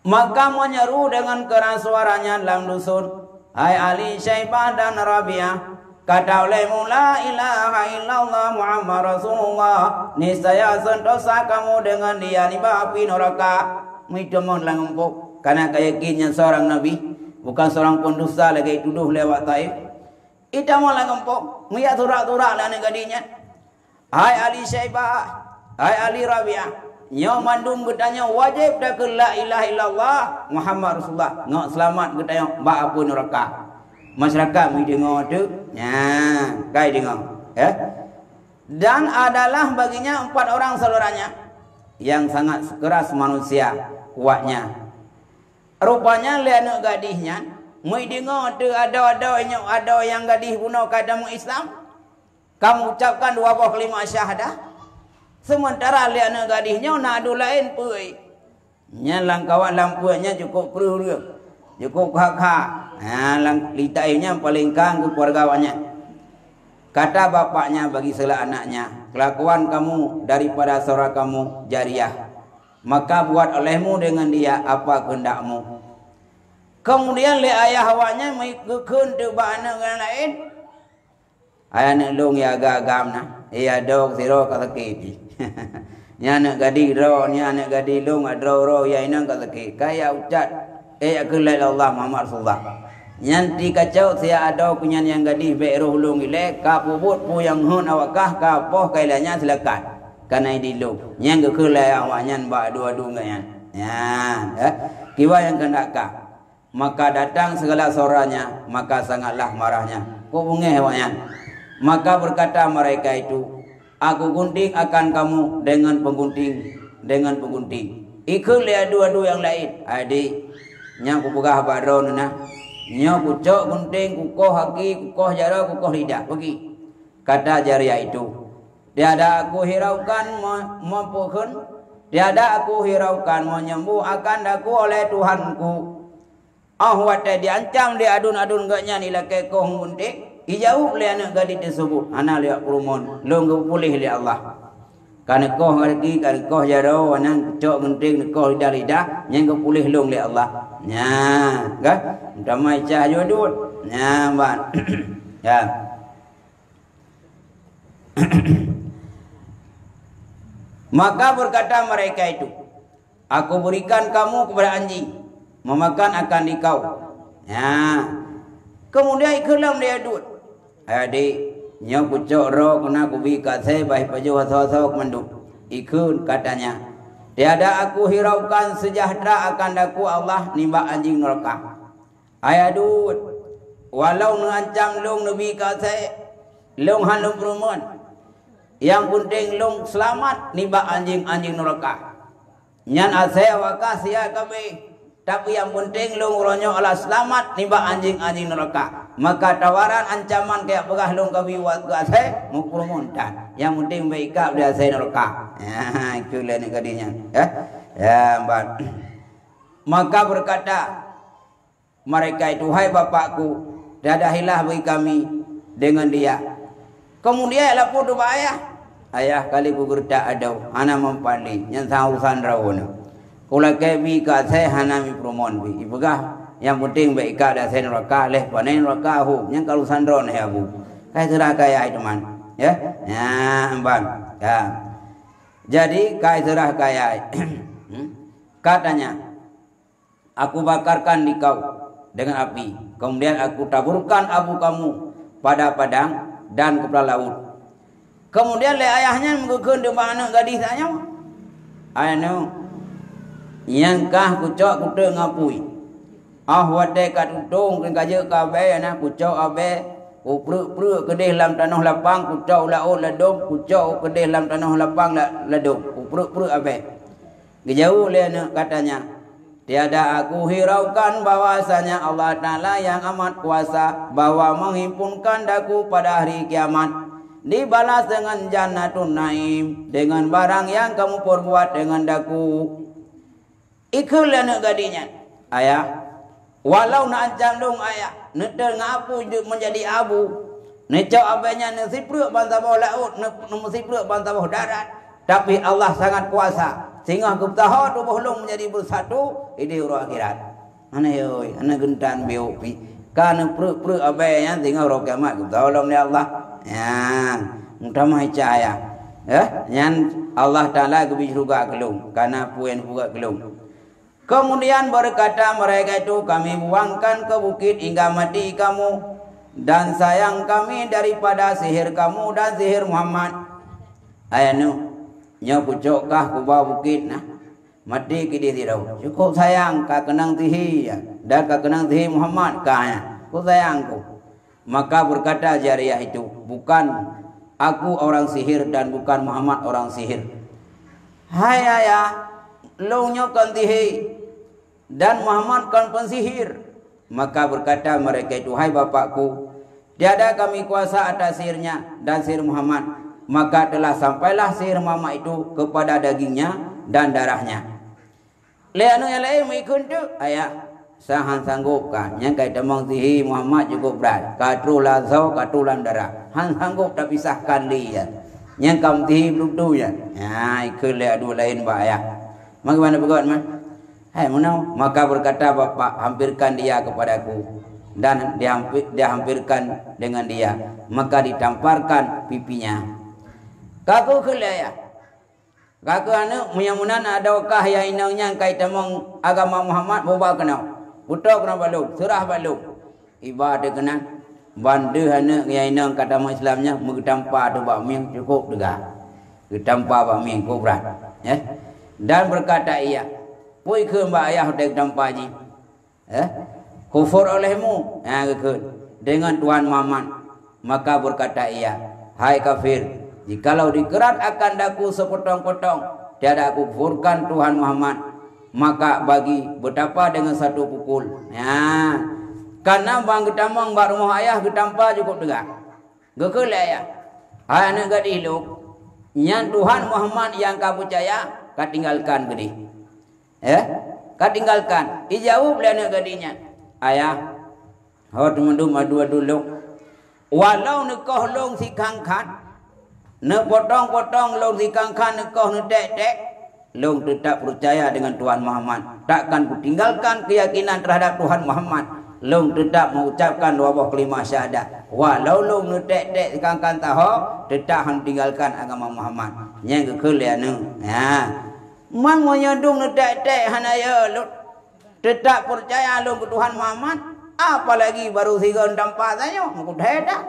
Maka menyeru dengan keras suaranya dalam dusun. Hai Ali Syaibah dan Rabi'ah. Kata olehmu la ilaha illallah Muhammad Rasulullah. Niscaya sentosa kamu dengan dia ni api neraka. Midemon lang empuk. Karena keyakinannya seorang nabi, bukan seorang pendusta lagi tuduh lewat taib. Ita mau lang empuk. Mia turak-turak lah negadinya. Hai Ali Syaibah, hai Ali Rabi'ah. Nyo mandum bertanya wajib dah ke la ilaha illallah Muhammad Rasulullah. Ngok selamat bertanya ba apa neraka. Masyarakat mi dengar tu. Kai dengar. Dan adalah baginya 4 orang saudaranya yang sangat keras manusia kuatnya. Rupanya liana gadisnya mi dengar tu ada yang gadis bunuh kadamu Islam. Kamu ucapkan 2 buah kalimah syahadah. Sementara liana gadisnya nak adu lain puai. Nya langkawan lampunya cukup perlu. Cukup hak-hak. Litainya paling kang ke keluarganya. Kata bapaknya bagi sela anaknya, kelakuan kamu daripada saudara kamu jariah. Maka buat olehmu dengan dia apa kehendakmu. Kemudian le ayah awaknya mengikutkan tu anak yang lain. Ayah nak long ya agam na. Ia dog siro kata kiti. Nya nak gadi ro, nya nak gadi long adro ya inang kata kiti. Kaya ucat aku la Allah Muhammad Rasulullah. Nyanti kacau saya ada punya yang gadis baik roh long ile ka pubut pu yang hun awakah ka poh kailanya silakan. Karena ini lu yang ke lai awaknya ba dua-dua ngayan. Kiwa yang kendakah. Maka datang segala soranya, maka sangatlah marahnya. Kok bungeh awaknya. Maka berkata mereka itu, aku gunting akan kamu dengan penggunting. Ikut lihat dua-dua yang lain. Adik, nya ku pegah badron na. Nya ku cok gunting, kukoh haki, kukoh jara, kukoh lidah. Pergi. Kata jariah itu, tiada aku hiraukan mempuhun, tiada aku hiraukan menyembuh akan aku oleh Tuhanku. Wate diancam dia adun-adun gaknya ni laki koh gunting. Ijauh le anak gadis tersebut. Anak lihat perumon, longgo pulih li Allah. Karena koh lagi, karena koh jaro, nang cok gunting, koh lidah, yang ke pulih long li Allah. Kan? Damai cah jodut. Ban. Ya. Maka berkata mereka itu, aku berikan kamu kepada anjing, memakan akan dikau. Kemudian ikulam dia dud. Adik, nyo kucok ro kena kubi kasih baik baju wasok menduk. Ikun katanya. Tiada aku hiraukan sejahtera akan daku Allah nimba anjing neraka. Ayah dud. Walau mengancam long nabi kasih long halum perumun. Yang penting long selamat nimba anjing-anjing neraka. Nyan asai wakas ya kami. Tapi yang penting long ronyo Allah selamat nimba anjing-anjing neraka. Maka tawaran ancaman kayak pegah long kami buat ke asai mukrumuntan. Yang penting baik kap dia asai neraka. Ya, itulah ni kadinya. Ya, mbak. Maka berkata mereka itu, hai bapakku, tiada hilah bagi kami dengan dia. Kemudian lapor tu ayah. Ayah kali ku gertak adau, hana mempali, yang sausan rawono. Kula kebi ka saya hana mi promon bi. Ibegah yang penting baik ka dah saya neraka leh panen neraka hu. Yang kalau sandron he abu. Kai serah kaya teman. Ya. Ya, bang. Ya. Jadi kai serah kaya. Katanya, aku bakarkan di kau dengan api. Kemudian aku taburkan abu kamu pada padang dan kepala laut. Kemudian le ayahnya menggugurkan di mana gadis tanya. Anu yang kah kucok kutu ngapui. Wate kat utung kan kaje kabe na kucok abe upru kedih dalam tanah lapang kucok laut ladom kucok kedih dalam tanah lapang ladom upru abe. Gejauh le katanya. Tiada aku hiraukan bahwasanya Allah Ta'ala yang amat kuasa bahwa menghimpunkan daku pada hari kiamat. Dibalas dengan jannatun naim, dengan barang yang kamu perbuat dengan daku. Ikulah nak gadinya. Ayah, walau nak ancam dong ayah, netel ngapu menjadi abu. Necok abenya nesipruk bantah bawah laut, nesipruk bantah bawah darat. Tapi Allah sangat kuasa. Sehingga kebetahan tubuh long menjadi bersatu, ini urut akhirat. Mana yoi, ana gentan biopi. Karena perut abenya sehingga urut kiamat kebetahan long ni Allah. Ya, utama cahaya. Ya, yang Allah Taala kebi surga kelung, karena puan buka kelung. Kemudian berkata mereka itu, kami buangkan ke bukit hingga mati kamu dan sayang kami daripada sihir kamu dan sihir Muhammad. Ayanu, nyo pucokkah ku bawa bukit nah. Mati kidi tirau. Cukup sayang ka kenang tihi dan ka kenang tihi Muhammad kaya. Ku sayangku. Maka berkata Jariyah itu, bukan aku orang sihir dan bukan Muhammad orang sihir. Hai ayah, long nyokan tihi dan Muhammad kan pensihir. Maka berkata mereka itu, hai bapakku, tiada kami kuasa atas sihirnya dan sihir Muhammad. Maka telah sampailah sihir Muhammad itu kepada dagingnya dan darahnya. Leanu yang lain mengikut tu, ayah. Sahan sanggup kan yang kait demang tihi Muhammad cukup berat katrulah zau katulan darah han sanggup tak pisahkan dia yang kam tihi belum tu ya ikut le dua lain bahaya bagaimana begot man hai menau maka berkata bapak hampirkan dia kepadaku dan dia hampirkan dengan dia maka ditamparkan pipinya kaku kele ya kaku anu muyamunan adakah ya inangnya kait demang agama Muhammad bawa kenal putok kena baluk, surah baluk. Ibadah kena bandu hana yang inang kata Islamnya mengetampa tu bakmi cukup juga. Ketampa bakmi cukup berat. Ya. Dan berkata ia, pui ke mbak ayah dek tampa ji. Kufur olehmu. Dengan Tuhan Muhammad. Maka berkata ia, hai kafir, jikalau dikerat akan daku sepotong-potong, tiada aku kufurkan Tuhan Muhammad. Maka bagi betapa dengan satu pukul. Ya. Karena bang getamang bak rumah ayah getampa cukup tegak. Gekele ayah. Hai anak gadis lu. Yang Tuhan Muhammad yang kau percaya, kau tinggalkan gede. Kau tinggalkan. Dijawab oleh anak gadisnya. Ayah. Hot mendum adu-adu lu. Walau nekoh long si kangkan. Nepotong-potong long si kangkan nekoh nedek-dek. Long tetap percaya dengan Tuhan Muhammad. Takkan kutinggalkan keyakinan terhadap Tuhan Muhammad. Long tetap mengucapkan dua buah kalimah syahadat. Walau long netek-tek kangkan tahu, tetap tinggalkan agama Muhammad. Yang kekelian ya. Man menyandung netek-tek hanaya long tetap percaya long ke Tuhan Muhammad. apalagi baru 3 tempat saja aku dah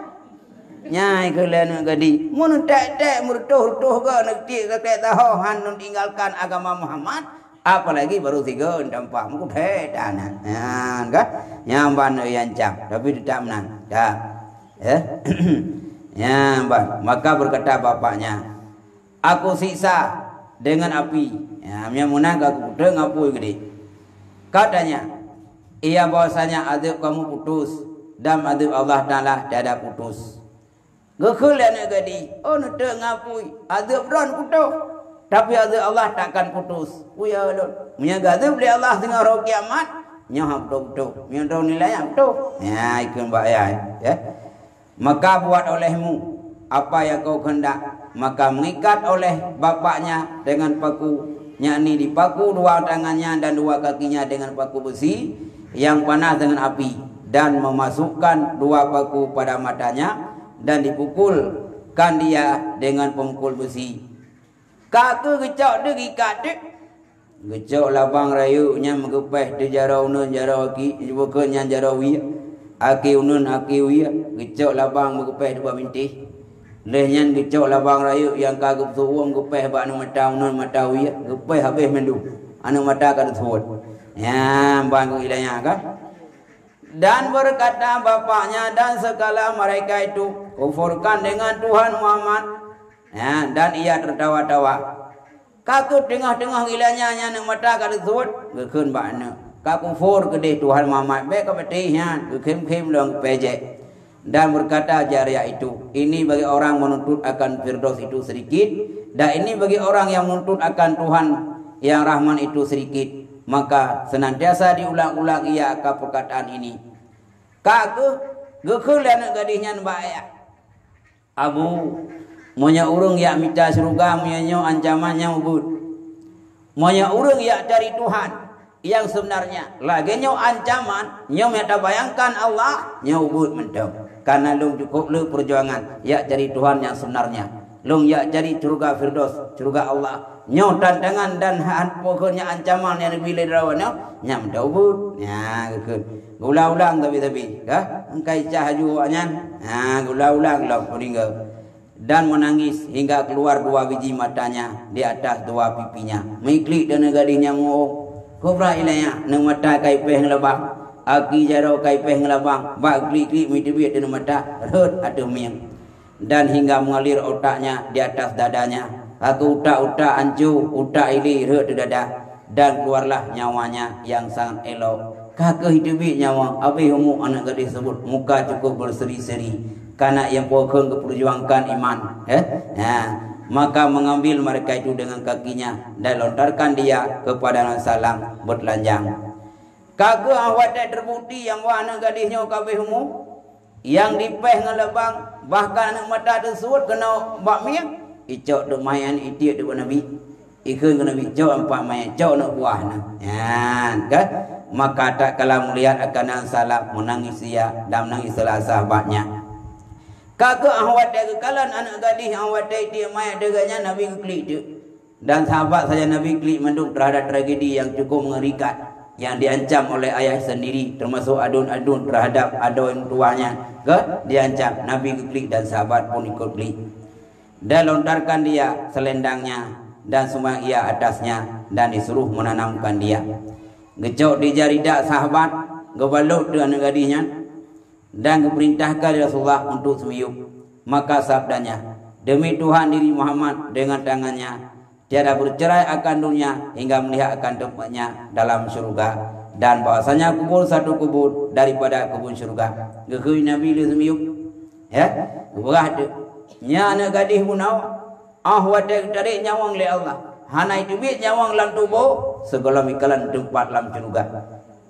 nyai kalian gadi mun tak murtuh ke nanti ke tahu han tinggalkan agama Muhammad apalagi baru 3 tempat aku dah nah kan nyamban yang cam tapi tidak menang dah ya nyamban maka berkata bapaknya aku siksa dengan api ya yang menang aku dengan api gede katanya ia bahwasanya azab kamu putus dan azab Allah Taala tiada putus. Gekulan gadi, oh nete ngapui, azab ron putus, tapi azab Allah takkan putus. Uya lor, punya azab oleh Allah tengah roh kiamat, nyah putus, punya tahu nilainya putus. Ya ikut bayar, ya. Maka buat olehmu apa yang kau hendak, maka mengikat oleh bapaknya dengan paku, yakni dipaku 2 tangannya dan 2 kakinya dengan paku besi yang panas dengan api dan memasukkan 2 paku pada matanya dan dipukulkan dia dengan pemukul besi. Kaka gecok dia gikat dia. Gecok labang rayunya megepeh di jarau nun jarau aki bukannya jarau wia. Aki unun aki wia. Gecok labang megepeh 2 bintih. Lehnya gecok labang rayu yang kagep suwung gepeh ba anu mata unun mata wia. Gepeh habis mendu. Anu mata kada suwut. Ya bang ilahnya kan. Dan berkata bapaknya dan segala mereka itu kufurkan dengan Tuhan Muhammad ya, dan ia tertawa-tawa. Kaku tengah-tengah ilahnya yang mata kada suwut gekeun bakna. Kakufur kedih Tuhan Muhammad be kepetihnya gekem-kem long pejek. Dan berkata Jaria itu, ini bagi orang menuntut akan Firdaus itu sedikit, dan ini bagi orang yang menuntut akan Tuhan yang Rahman itu sedikit. Maka senantiasa diulang-ulang ia akan perkataan ini. Kaku gekulan gadihnya mbak Abu monya urung ya minta surga monya ancamannya ubud. Monya urung ya dari Tuhan yang sebenarnya lagi nyo ancaman nyo meta bayangkan Allah nyo ubud mentam. Karena lung cukup lu perjuangan ya cari Tuhan yang sebenarnya. Lung ya cari surga Firdaus, surga Allah. Nyo tantangan dan pokoknya ancaman yang dipilih rawannya nyam daubud. Ya gekun. Ulang-ulang tapi dah engkai cahaju anyan. Ha ulang-ulang lah meninggal. Dan menangis hingga keluar 2 biji matanya di atas 2 pipinya. Miklik dan gadihnya mu. Kubra ilahnya nang mata kai peh ngelabang. Aki jaro kai peh ngelabang. Bak klik-klik mitibit dan mata rut atuh miang. Dan hingga mengalir otaknya di atas dadanya. Aku utak-utak ancu, utak ili rut di dada. Dan keluarlah nyawanya yang sangat elok. Kakak hidupi nyawa abi humu anak gadis sebut muka cukup berseri-seri karena yang pokok keperjuangkan iman maka mengambil mereka itu dengan kakinya dan lontarkan dia kepada salam bertelanjang. Kakak awak dah terbukti yang wah anak gadisnya kabeh humu yang dipeh ngelebang bahkan anak mata tersebut kena bakmi icok duk mayan itiak duk nabi ikun kena bicok 4 mayan cok nak buah nah kan. Maka tak kala melihat akan salah menangis ia dan menangis salah sahabatnya. Kakak awak dia kekalan anak gadis awak dia mayat deganya Nabi klik dia. Dan sahabat saja Nabi klik menduk terhadap tragedi yang cukup mengerikan yang diancam oleh ayah sendiri termasuk adun-adun terhadap adun tuanya. Diancam Nabi klik dan sahabat pun ikut klik. Dan lontarkan dia selendangnya dan semua ia atasnya dan disuruh menanamkan dia. Gecok di jari dak sahabat gebaluk dengan gadisnya dan diperintahkan Rasulullah untuk semiyup. Maka sabdanya, demi Tuhan diri Muhammad dengan tangannya tiada bercerai akan dunia hingga melihat akan tempatnya dalam syurga dan bahasanya kubur satu kubur daripada kubur syurga. Gekui Nabi li semiyup ya berah de nya anak gadis munau wadak tarik nyawang le Allah. Hanai tubit nyawang lam tubuh segala mikalan tempat lam syurga.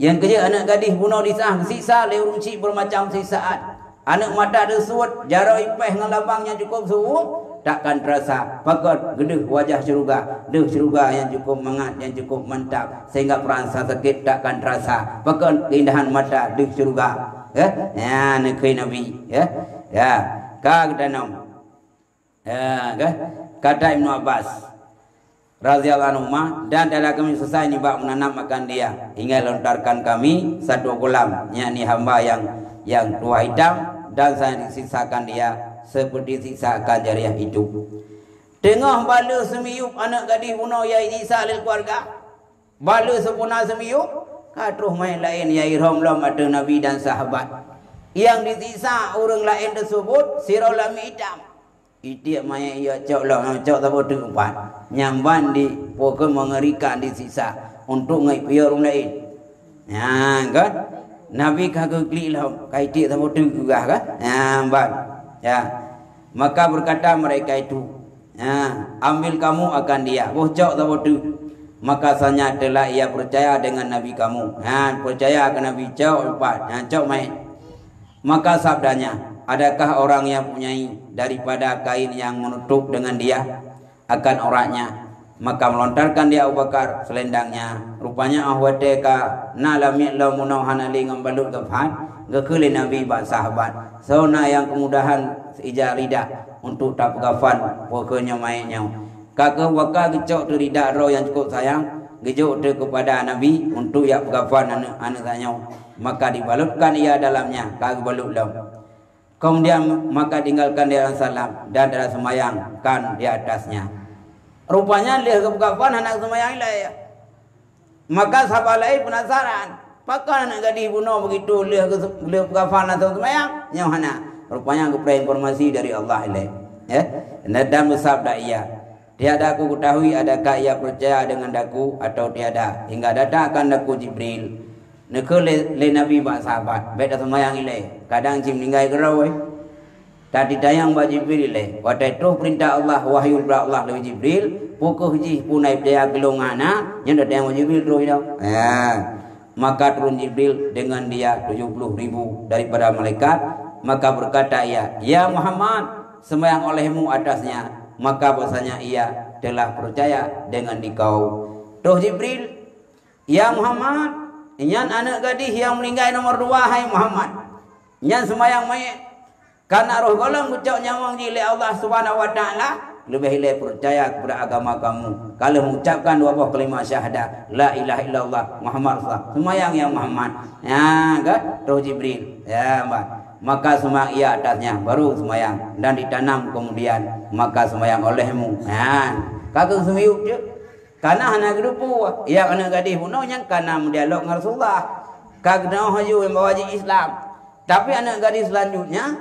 Yang kerja anak gadis bunuh disah siksa le urunci bermacam siksaan. Anak mata tersebut jarau ipeh ngelabangnya cukup suwuk takkan terasa pakat gedeh wajah syurga, deh syurga yang cukup mengat yang cukup mantap sehingga perasa sakit takkan terasa pakat keindahan mata deh syurga ya nekei Nabi ya ka kita nom kata Ibnu Abbas radhiyallahu anhu, dan adalah kami selesai ni bab menanam akan dia hingga lontarkan kami satu kolam, yakni hamba yang tua hitam, dan saya sisakan dia seperti sisakan jariah hidup. Tengah bala semiyup anak gadis bunuh ya Isa lil keluarga. Bala sempurna semiyup, katruh main lain ya irhamlam ada nabi dan sahabat. Yang disiksa orang lain tersebut sirau lami hitam. Itik maya ia cok tak boleh empat. Nyamban di pokok mengerikan disiksa untuk ngai pihak orang lain. Ya kan? Nabi kagak kelilah kaitik tak boleh juga kan? Nyamban. Ya. Maka berkata mereka itu, ya, ambil kamu akan dia. Bocok tak boleh. Maka sanya adalah ia percaya dengan Nabi kamu. Ya, percaya ke Nabi cok empat. Ya, cok main. Maka sabdanya, adakah orang yang punyai daripada kain yang menutup dengan dia akan auratnya? Maka melontarkan dia Abu Bakar selendangnya. Rupanya ahwadeka na lam ya'lamu munawhana li ngambalut kafan gekele Nabi ba sahabat. Sauna yang kemudahan ijarida untuk tak kafan pokoknya mainnya. Kakak Bakar gecok tu ridak roh yang cukup sayang, gejok tu kepada Nabi untuk ya kafan anak tanya. Maka dibalutkan ia dalamnya, kagak balut lam. Kemudian maka tinggalkan dia salam dan ada semayang kan di atasnya. Rupanya dia kekafan anak semayang lah. Maka sahabat lain penasaran, pakar anak gadis bunuh begitu dia kekafan atau semayang? Yang mana? Rupanya aku peroleh informasi dari Allah ilaih. Ya, dan bersabda ia, tiada aku ketahui adakah ia percaya dengan daku atau tiada, hingga datangkan daku Jibril. Nekul le Nabi bak sahabat, baik dah semayang ilaih. Kadang cim ninggai gerau tadi dayang bak Jibril ilaih. Wadai tu perintah Allah, wahyu Allah dari Jibril, pukul jih punai daya gelongana, yang dah dayang bak Jibril terus dah. Ya. Maka turun Jibril dengan dia 70,000 daripada malaikat. Maka berkata ia, ya Muhammad, semayang olehmu atasnya. Maka bahasanya ia telah percaya dengan dikau. Terus Jibril, ya Muhammad, inyan anak gadis yang meninggal nomor 2 hai Muhammad. Inyan semayang mayat. Karena roh golong ucap nyawang di Allah Subhanahu wa taala, lebih hilai percaya kepada agama kamu. Kalau mengucapkan dua buah kalimat syahadat, la ilaha illallah Muhammad rasulullah. Semayang yang Muhammad. Ya, kan? Roh Jibril. Ya, Mbak. Maka semayang ia atasnya baru semayang dan ditanam kemudian maka semayang olehmu. Ya. Kagak semiyuk je. Karena anak gerupu yang anak gadis bunuhnya karena mendialog dengan Rasulullah. Kagna haju yang bawa Islam. Tapi anak gadis selanjutnya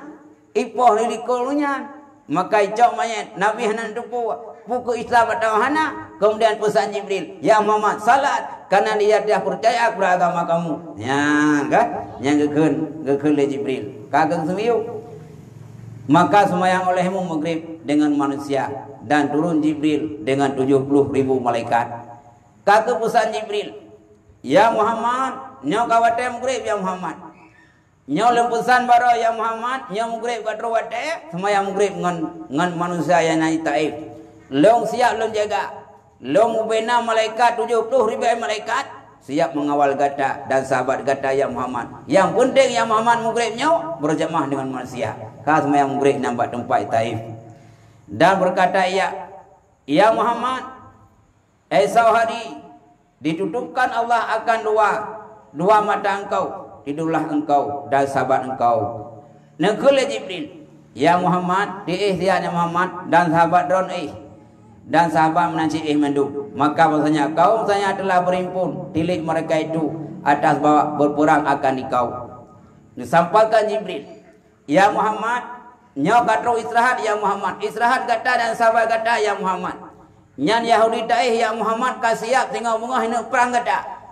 ipoh lilikulnya. Maka icok mayat Nabi hanan dupu buku Islam atau hana. Kemudian pesan Jibril, ya Muhammad salat karena dia dah percaya kepada agama kamu. Ya kan? Yang gekun le Jibril. Kagak semiyuk. Maka semayang olehmu maghrib dengan manusia dan turun Jibril dengan 70,000 malaikat. Kata pesan Jibril, ya Muhammad, nyau kawate maghrib ya Muhammad. Nyau lempesan baro ya Muhammad, nyau maghrib katro wate, semayang maghrib ngan manusia yang naik Taif. Long siap long jaga. Long ubena malaikat 70,000 malaikat siap mengawal gata dan sahabat gata ya Muhammad. Yang penting ya Muhammad maghrib nyau berjamaah dengan manusia. Khas semayang maghrib nampak tempat Taif. Dan berkata ia, ya Muhammad, esok hari ditutupkan Allah akan dua mata engkau, tidurlah engkau dan sahabat engkau. Nekul Jibril, ya Muhammad, diikhtiarnya Muhammad dan sahabat Ron dan sahabat menanci mandu. Maka bahasanya kaum saya telah berimpun tilik mereka itu atas bawah berperang akan dikau. Disampaikan Jibril, ya Muhammad, nyau katro istirahat ya Muhammad. Istirahat kata dan sahabat kata ya Muhammad. Nyan Yahudi taih ya Muhammad kasiap tinggal mengah ini perang kata.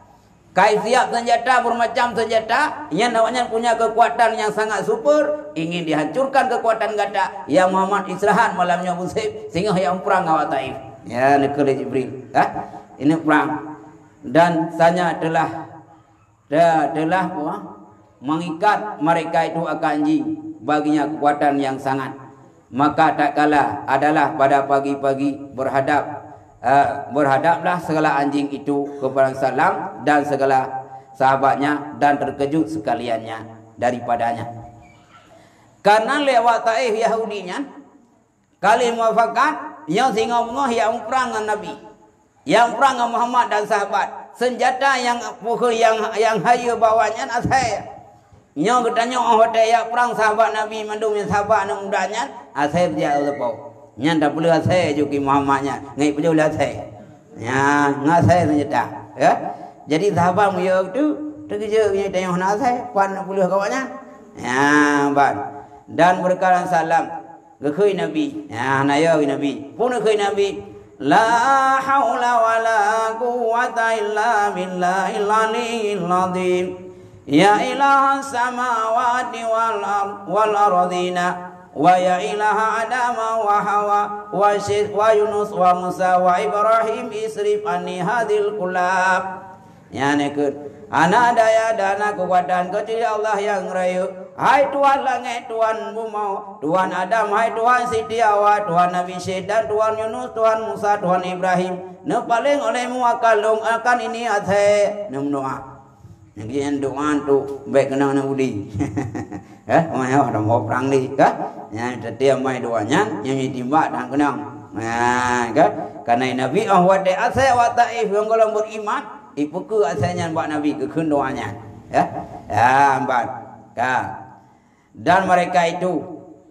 Kai siap senjata bermacam senjata yang namanya punya kekuatan yang sangat super, ingin dihancurkan kekuatan kata. Ya Muhammad istirahat malamnya musib sehingga yang perang awak Taif. Ya nekul Jibril. Ini perang dan saya telah mengikat mereka itu akan anjing baginya kekuatan yang sangat. Maka tak kalah adalah pada pagi-pagi berhadaplah segala anjing itu kepada salam dan segala sahabatnya dan terkejut sekaliannya daripadanya. Karena lewat Taif Yahudinya kali muafakat yang singa mengah yang perang dengan Nabi. Yang perang dengan Muhammad dan sahabat. Senjata yang hayu bawanya asai. Nyo katanya orang hotel ya perang sahabat Nabi mandum yang sahabat nak mudanya asai dia lepo. Nya tak boleh asai juga Muhammadnya. Ngai boleh asai. Ya, ngasai senjata. Ya. Jadi sahabat mu yo tu kerja punya tengok nak asai pan boleh kawannya. Ya, ban. Dan berkalan salam ke Nabi. Ya, naya Nabi. Pun ke Nabi. La haula wala quwwata illa billahil aliyyil azim. Ya ilaha samawati wal ardina wa ya ilaha adama wa hawa wa syed wa yunus wa musa wa ibrahim isrif anni hadil kulab. Ya nekut ana daya dana kekuatan kecuali Allah yang rayu. Hai Tuhan langit, Tuhan bumi, Tuhan Adam, hai Tuhan Siti Hawa, Tuhan Nabi Syed dan Tuhan Yunus, Tuhan Musa, Tuhan Ibrahim. Ne paling olehmu akan ini athe ne doa. Yang doa tu baik kena nak udi. Mai ada mau perang ni ka. Yang setiap mai doanya yang ditimbak dan kena. Karena Nabi ahwat de athe wa taif yang kalau beriman, ipu ke athenya buat Nabi ke doanya. Ya, ambat. Dan mereka itu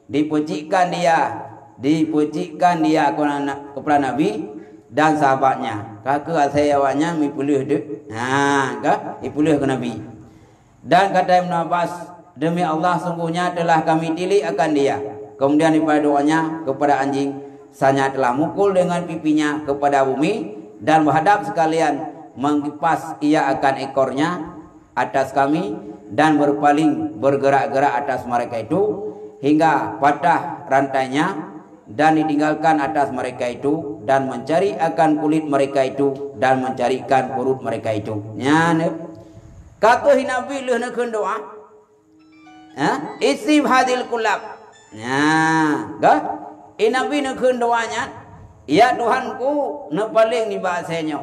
dipujikan dia kepada Nabi dan sahabatnya. Kakak asayawanya mipulih dek. Ipulih ke Nabi. Dan kata Ibn Abbas, demi Allah sungguhnya telah kami tilik akan dia. Kemudian daripada doanya kepada anjing, sanya telah mukul dengan pipinya kepada bumi dan menghadap sekalian mengipas ia akan ekornya atas kami dan berpaling bergerak-gerak atas mereka itu hingga patah rantainya dan ditinggalkan atas mereka itu dan mencari akan kulit mereka itu dan mencarikan perut mereka itu. Nyane kata Nabi leh nak doa. Isib hadil kulab. Nabi nak doanya. Ya Tuhanku nak paling ni bahasanya.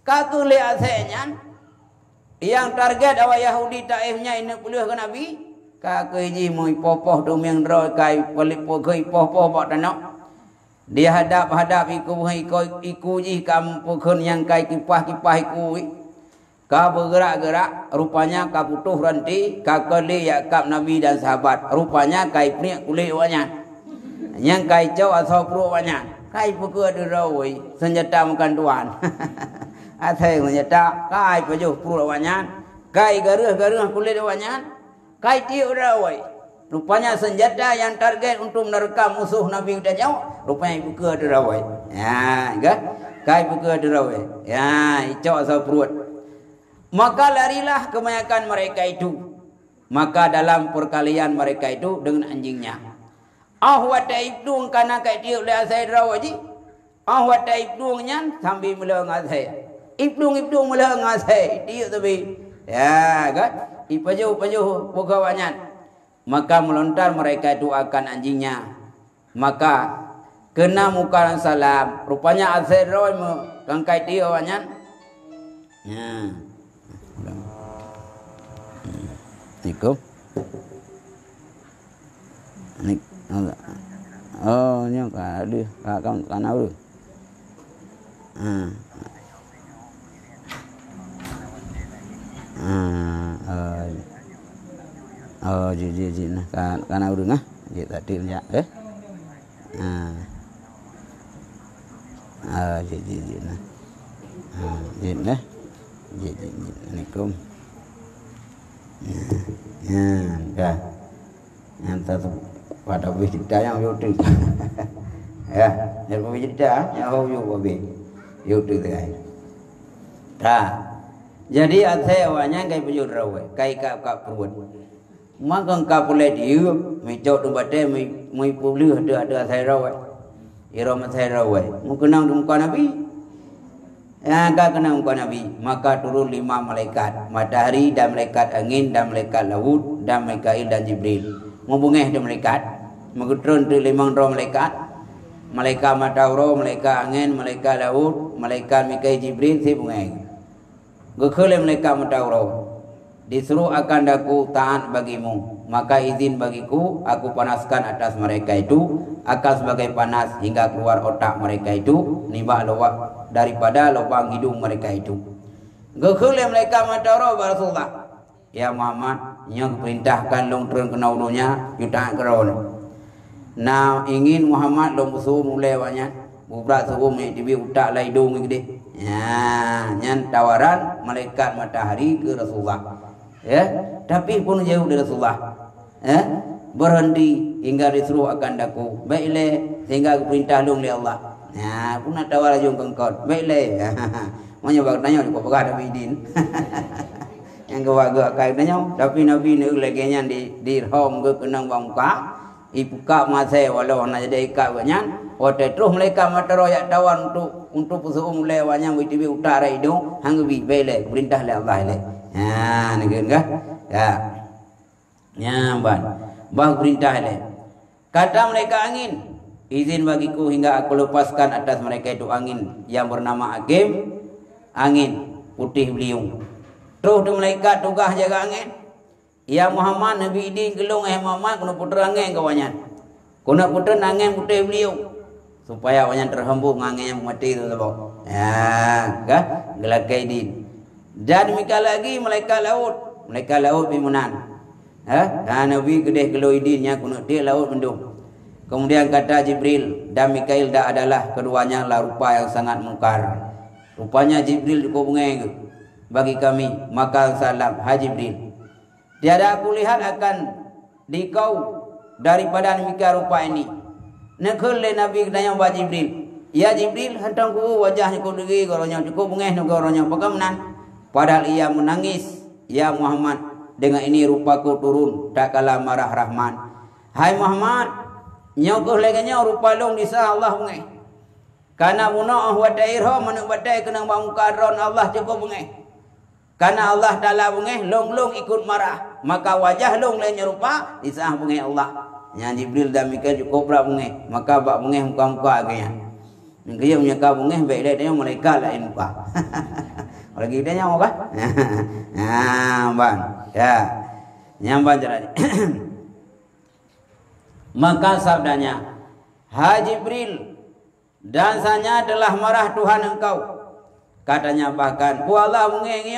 Kata le asenya yang target awak Yahudi Taifnya ini puluh ke Nabi. Kakak ji moi popoh tu yang droi kai pelik pokoi popoh bak tanok. Dia hadap iku ji kam pokon yang kai kipah iku. Ka bergerak-gerak rupanya ka putuh ranti ka kali yakap Nabi dan sahabat. Rupanya kai pnik kulit wanya. Yang kai cau asal pro wanya. Kai pokok ada rawai senjata makan tuan. Athai senjata kai pajuh pro wanya. Kai garuh kulit wanya. Kai tiu rawai. Rupanya senjata yang target untuk menerkam musuh Nabi dan jauh. Rupanya ibu ke ada rawai. Ya, kai ibu ke ada rawai. Ya, icau asal perut. Maka larilah kebanyakan mereka itu. Maka dalam perkalian mereka itu dengan anjingnya. Ahwat ibdung kana kai tiu le asai rawai. Ahwat ibdungnya sambil meleng asai. Ibdung meleng asai. Tiu tapi. Ya, ipajuh pegawainya. Maka melontar mereka itu akan anjingnya. Maka kena muka salam. Rupanya asai roy kangkai dia wanyan. Ya. Nikum. Nik. Oh, nyok ada. Kamu kan ada. Ji nah kan udah ngah ji tadi ya ji nah ji nah ji Assalamualaikum ya yang tetap pada bercerita yang YouTube ya yang bercerita yang YouTube jadi asai awalnya kayak baju rawe kayak kap perut. Maka engkau boleh diup, mencok tempat mai pulih ada asai rawe. Iram asai rawe. Mu kenang muka Nabi. Ya, enggak kenang muka Nabi. Maka turun 5 malaikat, matahari dan malaikat angin dan malaikat laut dan Mikail dan Jibril. Membungeh de malaikat, mengutrun tu 5 malaikat. Malaikat matahari, malaikat angin, malaikat laut, malaikat Mikail Jibril si bungeh. Gekele malaikat matahari. Disuruh akan daku taat bagimu. maka izin bagiku aku panaskan atas mereka itu akan sebagai panas hingga keluar otak mereka itu nibak daripada lubang hidung mereka itu. Gekule mereka mataro Rasulullah, ya Muhammad, yang perintahkan long turun kena ulunya yuta keron. Nah ingin Muhammad long suruh mulai banyak bubrak suruh tibi utak lah hidung gede. Ya, nyan tawaran malaikat matahari ke Rasulullah. Ya, tapi pun jauh dari Rasulullah. Ya, berhenti hingga disuruh akan daku. Baiklah, sehingga perintah long oleh Allah. Ya, pun nak tawar jung kengkot. Baiklah. Mau bak tanya kok pegah Nabi din. Yang gawak kai tanya, tapi Nabi ni lagi nya di home ke kenang bangka. Ibuka masa walau nak jadi ikat banyak. Waktu terus mereka mata royak tawan untuk pusuh mulai banyak witibi utara hidung hang bi bele perintah oleh Allah le. Ha negeri kan? Ya. Nyamban. Bah perintah le. Kata mereka angin, izin bagiku hingga aku lepaskan atas mereka itu angin yang bernama Hakim, angin putih beliung. Terus tu mereka tugas jaga angin. Ya Muhammad Nabi ini gelung Muhammad kena puter angin kawannya. Kena puter angin putih beliung. Supaya banyak terhembus angin yang mati itu sebab. Ya, kan? Gelakai din. Dan demikian lagi malaikat laut bimunan. Ha? Dan Nabi kedeh geloidinnya kena dia laut mendung. Kemudian kata Jibril dan Mikail dah adalah keduanya lah rupa yang sangat mungkar. Rupanya Jibril cukup mengeng bagi kami. Maka salam hai Jibril. Tiada aku lihat akan dikau daripada demikian rupa ini. Nekul le Nabi tanya kepada Jibril, ya Jibril, hentang ku wajahnya ku degi goronya cukup mengeh nu goronya bagaimana? Padahal ia menangis, ya Muhammad, dengan ini rupaku turun tak kala marah Rahman. Hai Muhammad, nyokuh leganya rupa long disah Allah mengeh. Karena munah wa dairha manu badai kena bangkaron Allah cukup mengeh. Karena Allah dalam mengeh long ikut marah, maka wajah long lainnya rupa disah mengeh Allah. Yang Jibril dan Mikail cukup berat mengeh, maka bak mengeh muka-muka agaknya. Dia punya kau mengeh baik dia mereka lain muka. Lagi dia nyawa kan? Bang, ya, nyamban caranya. Maka sabdanya, hai Jibril, dan sanya telah marah Tuhan engkau. Katanya bahkan, ku Allah mengeh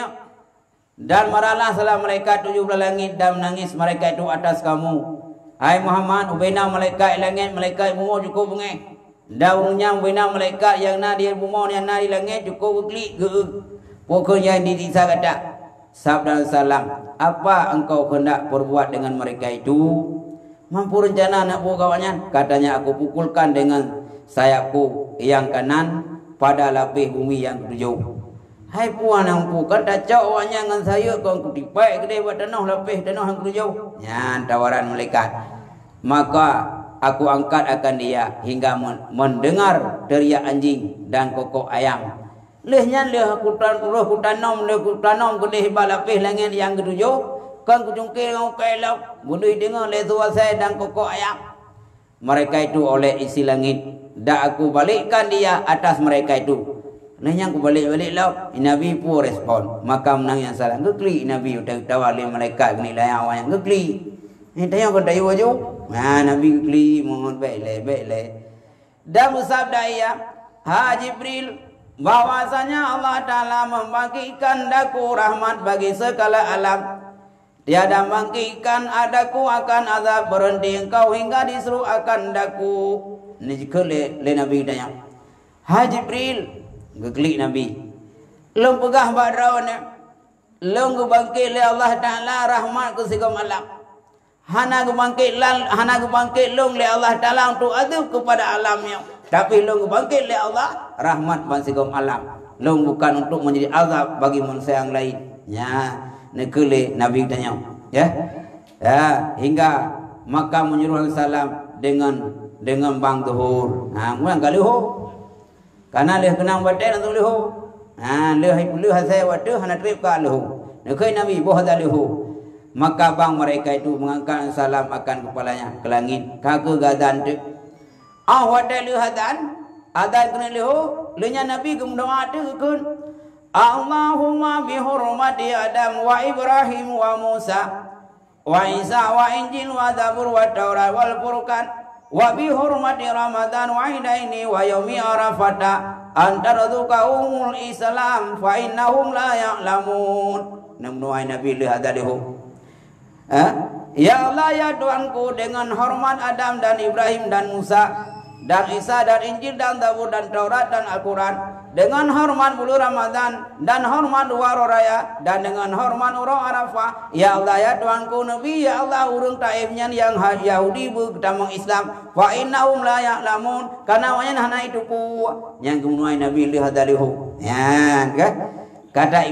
dan marahlah salah mereka 17 langit dan menangis mereka itu atas kamu. Hai Muhammad, ubena malaikat langit, malaikat bumi cukup mengeh. Daunnya ubena malaikat yang na di bumi yang na di langit cukup klik ge. Pokoknya di disa kata, sabda salam, apa engkau hendak perbuat dengan mereka itu? Mampu rencana nak buat kawannya? Katanya aku pukulkan dengan sayapku yang kanan pada lapis bumi yang ketujuh. Hai puan angku kata cak awaknya dengan saya kau kutipai kedai buat tanah lapis tanah yang ketujuh. Ya tawaran malaikat. Maka aku angkat akan dia hingga mendengar teriak anjing dan kokok ayam. Lehnya leh aku tanam kedai lapis langit yang ketujuh. Kan kucungkir dengan kelap boleh dengar leh suara dan kokok ayam. Mereka itu oleh isi langit. Dan aku balikkan dia atas mereka itu. Nanya aku balik-balik lah. Nabi pun respon. Maka menang yang salah. Ngeklik Nabi. Tawali malaikat. Ini lah yang awal yang ngeklik. Ini tanya kau dayu wajah. Nabi ngeklik. Mohon baiklah. Dan bersabda ia. Ha Jibril. Bahwasanya Allah Ta'ala membangkitkan daku rahmat bagi segala alam. Tiada bangkitkan adaku akan azab berhenti engkau hingga disuruh akan daku. Ini jika le Nabi tanya. Ha Jibril. Geklik Nabi. Long pegah badraun. Long bangkit le Allah Taala rahmat ke segala alam. Hana bangkit long le Allah Taala untuk adab kepada alamnya. Tapi long bangkit le Allah rahmat bagi segala alam. Long bukan untuk menjadi azab bagi manusia yang lain. Ya, nekele Nabi tanya. Ya. Ya, hingga maka menyuruh salam dengan bang zuhur. Mula kali ho. Karena leh kenang batai nak leho. Leh hasai watu hana trip ka leho. Nekai Nabi boh dah leho. Maka bang mereka itu mengangkat salam akan kepalanya ke langit. Kagak gadan tu. Watai leh adan kena leho. Lehnya Nabi kemudian tu kun. Allahumma bihurmati Adam wa Ibrahim wa Musa wa Isa wa Injil wa Zabur wa Taurat wal Furqan wa bi hurmati Ramadan wa idaini wa yaumi Arafata antarzuqahumul Islam fa innahum la ya'lamun. Namnuai Nabi lihadalihu. Ya Allah ya Tuhanku, dengan hormat Adam dan Ibrahim dan Musa dan Isa dan Injil dan Zabur dan Taurat dan Al-Quran, dengan hormat bulan Ramadan dan hormat Waro Raya dan dengan hormat Uro Arafah, ya Allah ya Tuhanku Nabi, ya Allah urung taifnya yang Yahudi bertamang Islam, fa innahum la ya'lamun, karena wanya hana itu ku yang kemudian Nabi lihadalihu. Ya kan? Kata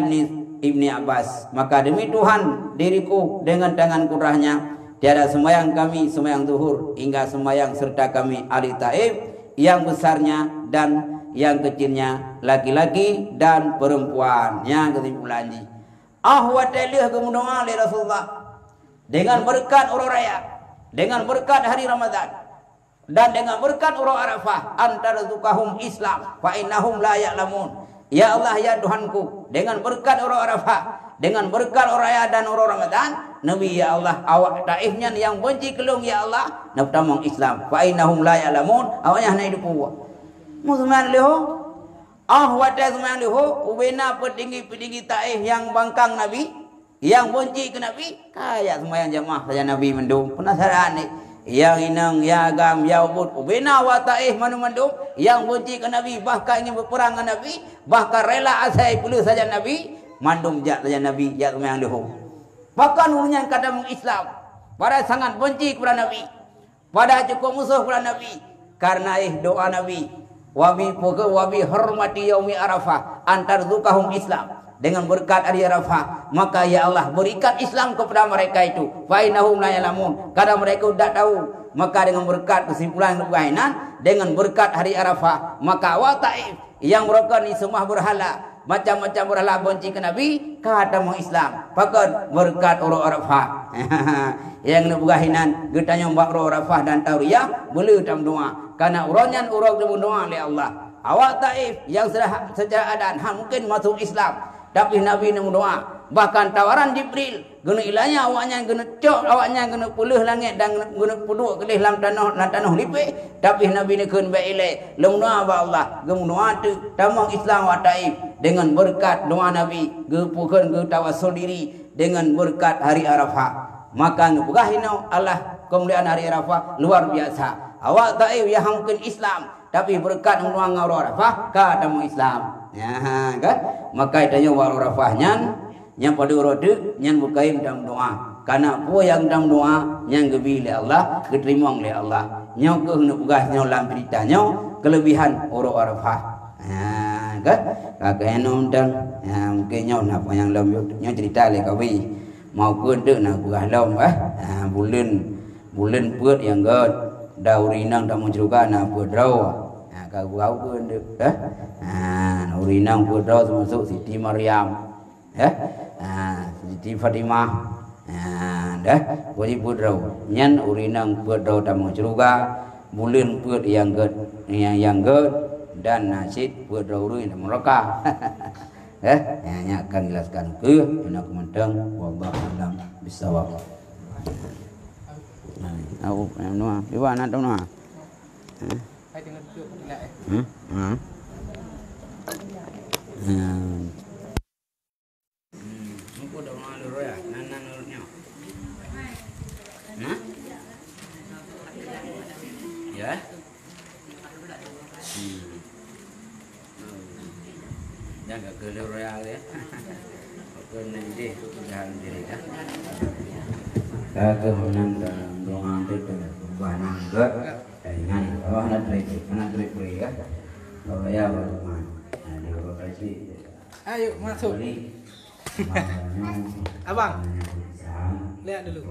Ibni Abbas, maka demi Tuhan diriku dengan tangan kurahnya tiada sembahyang kami sembahyang zuhur hingga sembahyang serta kami ahli taif, yang besarnya dan yang kecilnya, laki-laki dan perempuan. Yang kesimpulannya, ahwatalih kemudian oleh Rasulullah dengan berkat Uro Raya, dengan berkat hari Ramadan dan dengan berkat Uro Arafah, antarzuqahum Islam fa innahum la ya'lamun. Ya Allah ya Tuhanku, dengan berkat Uro Arafah, dengan berkat Uro Raya dan Uro Ramadan, Nabi ya Allah awak taifnya yang benci kelung ya Allah naftamang Islam fa innahum la ya'lamun, awaknya hana hidup puwa musman leho ahwata musman leho ubena petinggi-petinggi taif yang bangkang Nabi, yang benci ke Nabi, kaya sembahyang jamaah saja Nabi mendung penasaran ni yang inang ya agam ya ubud ubena wa taif manu mendung yang benci ke Nabi, bahkan ingin berperang dengan Nabi, bahkan rela asai puluh saja Nabi mandum jak saja Nabi jak sembahyang leho. Bahkan urunnya kata Islam pada sangat benci kepada Nabi, pada cukup musuh kepada Nabi, karena doa Nabi wabi hormati yaumi Arafah antarzuqahum Islam, dengan berkat hari Arafah maka ya Allah berikan Islam kepada mereka itu, fa innahum la ya'lamun, karena mereka tidak tahu. Maka dengan berkat kesimpulan kebahinan, dengan berkat hari Arafah maka awak taif yang mereka ni semua berhala, macam-macam berhala benci ke Nabi, kata mau Islam pakat berkat Uro Arafah. Yang nubugahinan getanya mbak Uro Arafah dan Tauriyah boleh tam doa, karena uronyan urok doa oleh Allah. Awak taif yang secara adat mungkin masuk Islam, tapi Nabi nemu doa, bahkan tawaran Jibril guna ilahnya awaknya guna cok, awaknya guna puluh langit dan guna puduk ke dalam tanah lipik, tapi Nabi ni kun baile lem doa ba Allah gum doa tu tamang Islam wa taif, dengan berkat doa Nabi gepukeun ge tawassul diri dengan berkat hari Arafah, maka ngepegahino Allah kemuliaan hari Arafah luar biasa. Awak taif yang mungkin Islam, tapi berkat doa ngaro Arafah ka tamang Islam. Ya kan? Maka itanya waru rafahnya yang pada urode yang bukaim dalam doa, karena apa yang dalam doa yang gebi oleh Allah, diterima oleh Allah. Nyau ke hendak pegasnya dalam ceritanya kelebihan uru arafah. Ya kan? Kakek undang, ya mungkin nyau nak yang dalam nyau cerita le kawi. Mau ke dek nak pegas dalam bulan buat yang god daurinang tak menjerukan nak buat raw. Kau kau pun dek, urinang putra termasuk Siti Maryam, Siti Fatimah, dah, boleh putra. Nyan urinang putra tamu ceruga, bulan put yang ged dan nasid putra urin mereka. Yang akan jelaskan ke, nak mentang, wallahu a'lam bishawab. Aku yang nuah, ibu anak tu nuah. Hai dengan duduk lại. Không có đầu nói được rồi à? Nan được nhau. Hả? Dạ. Jangan ke Lorea ya. Ke nanti jangan diri kan. Kagak menang dalam doa itu banyak enggak. Dengan anak trik ya. Kalau ya bagaimana? Di lokasi. Ayo masuk. Abang. Lihat dulu.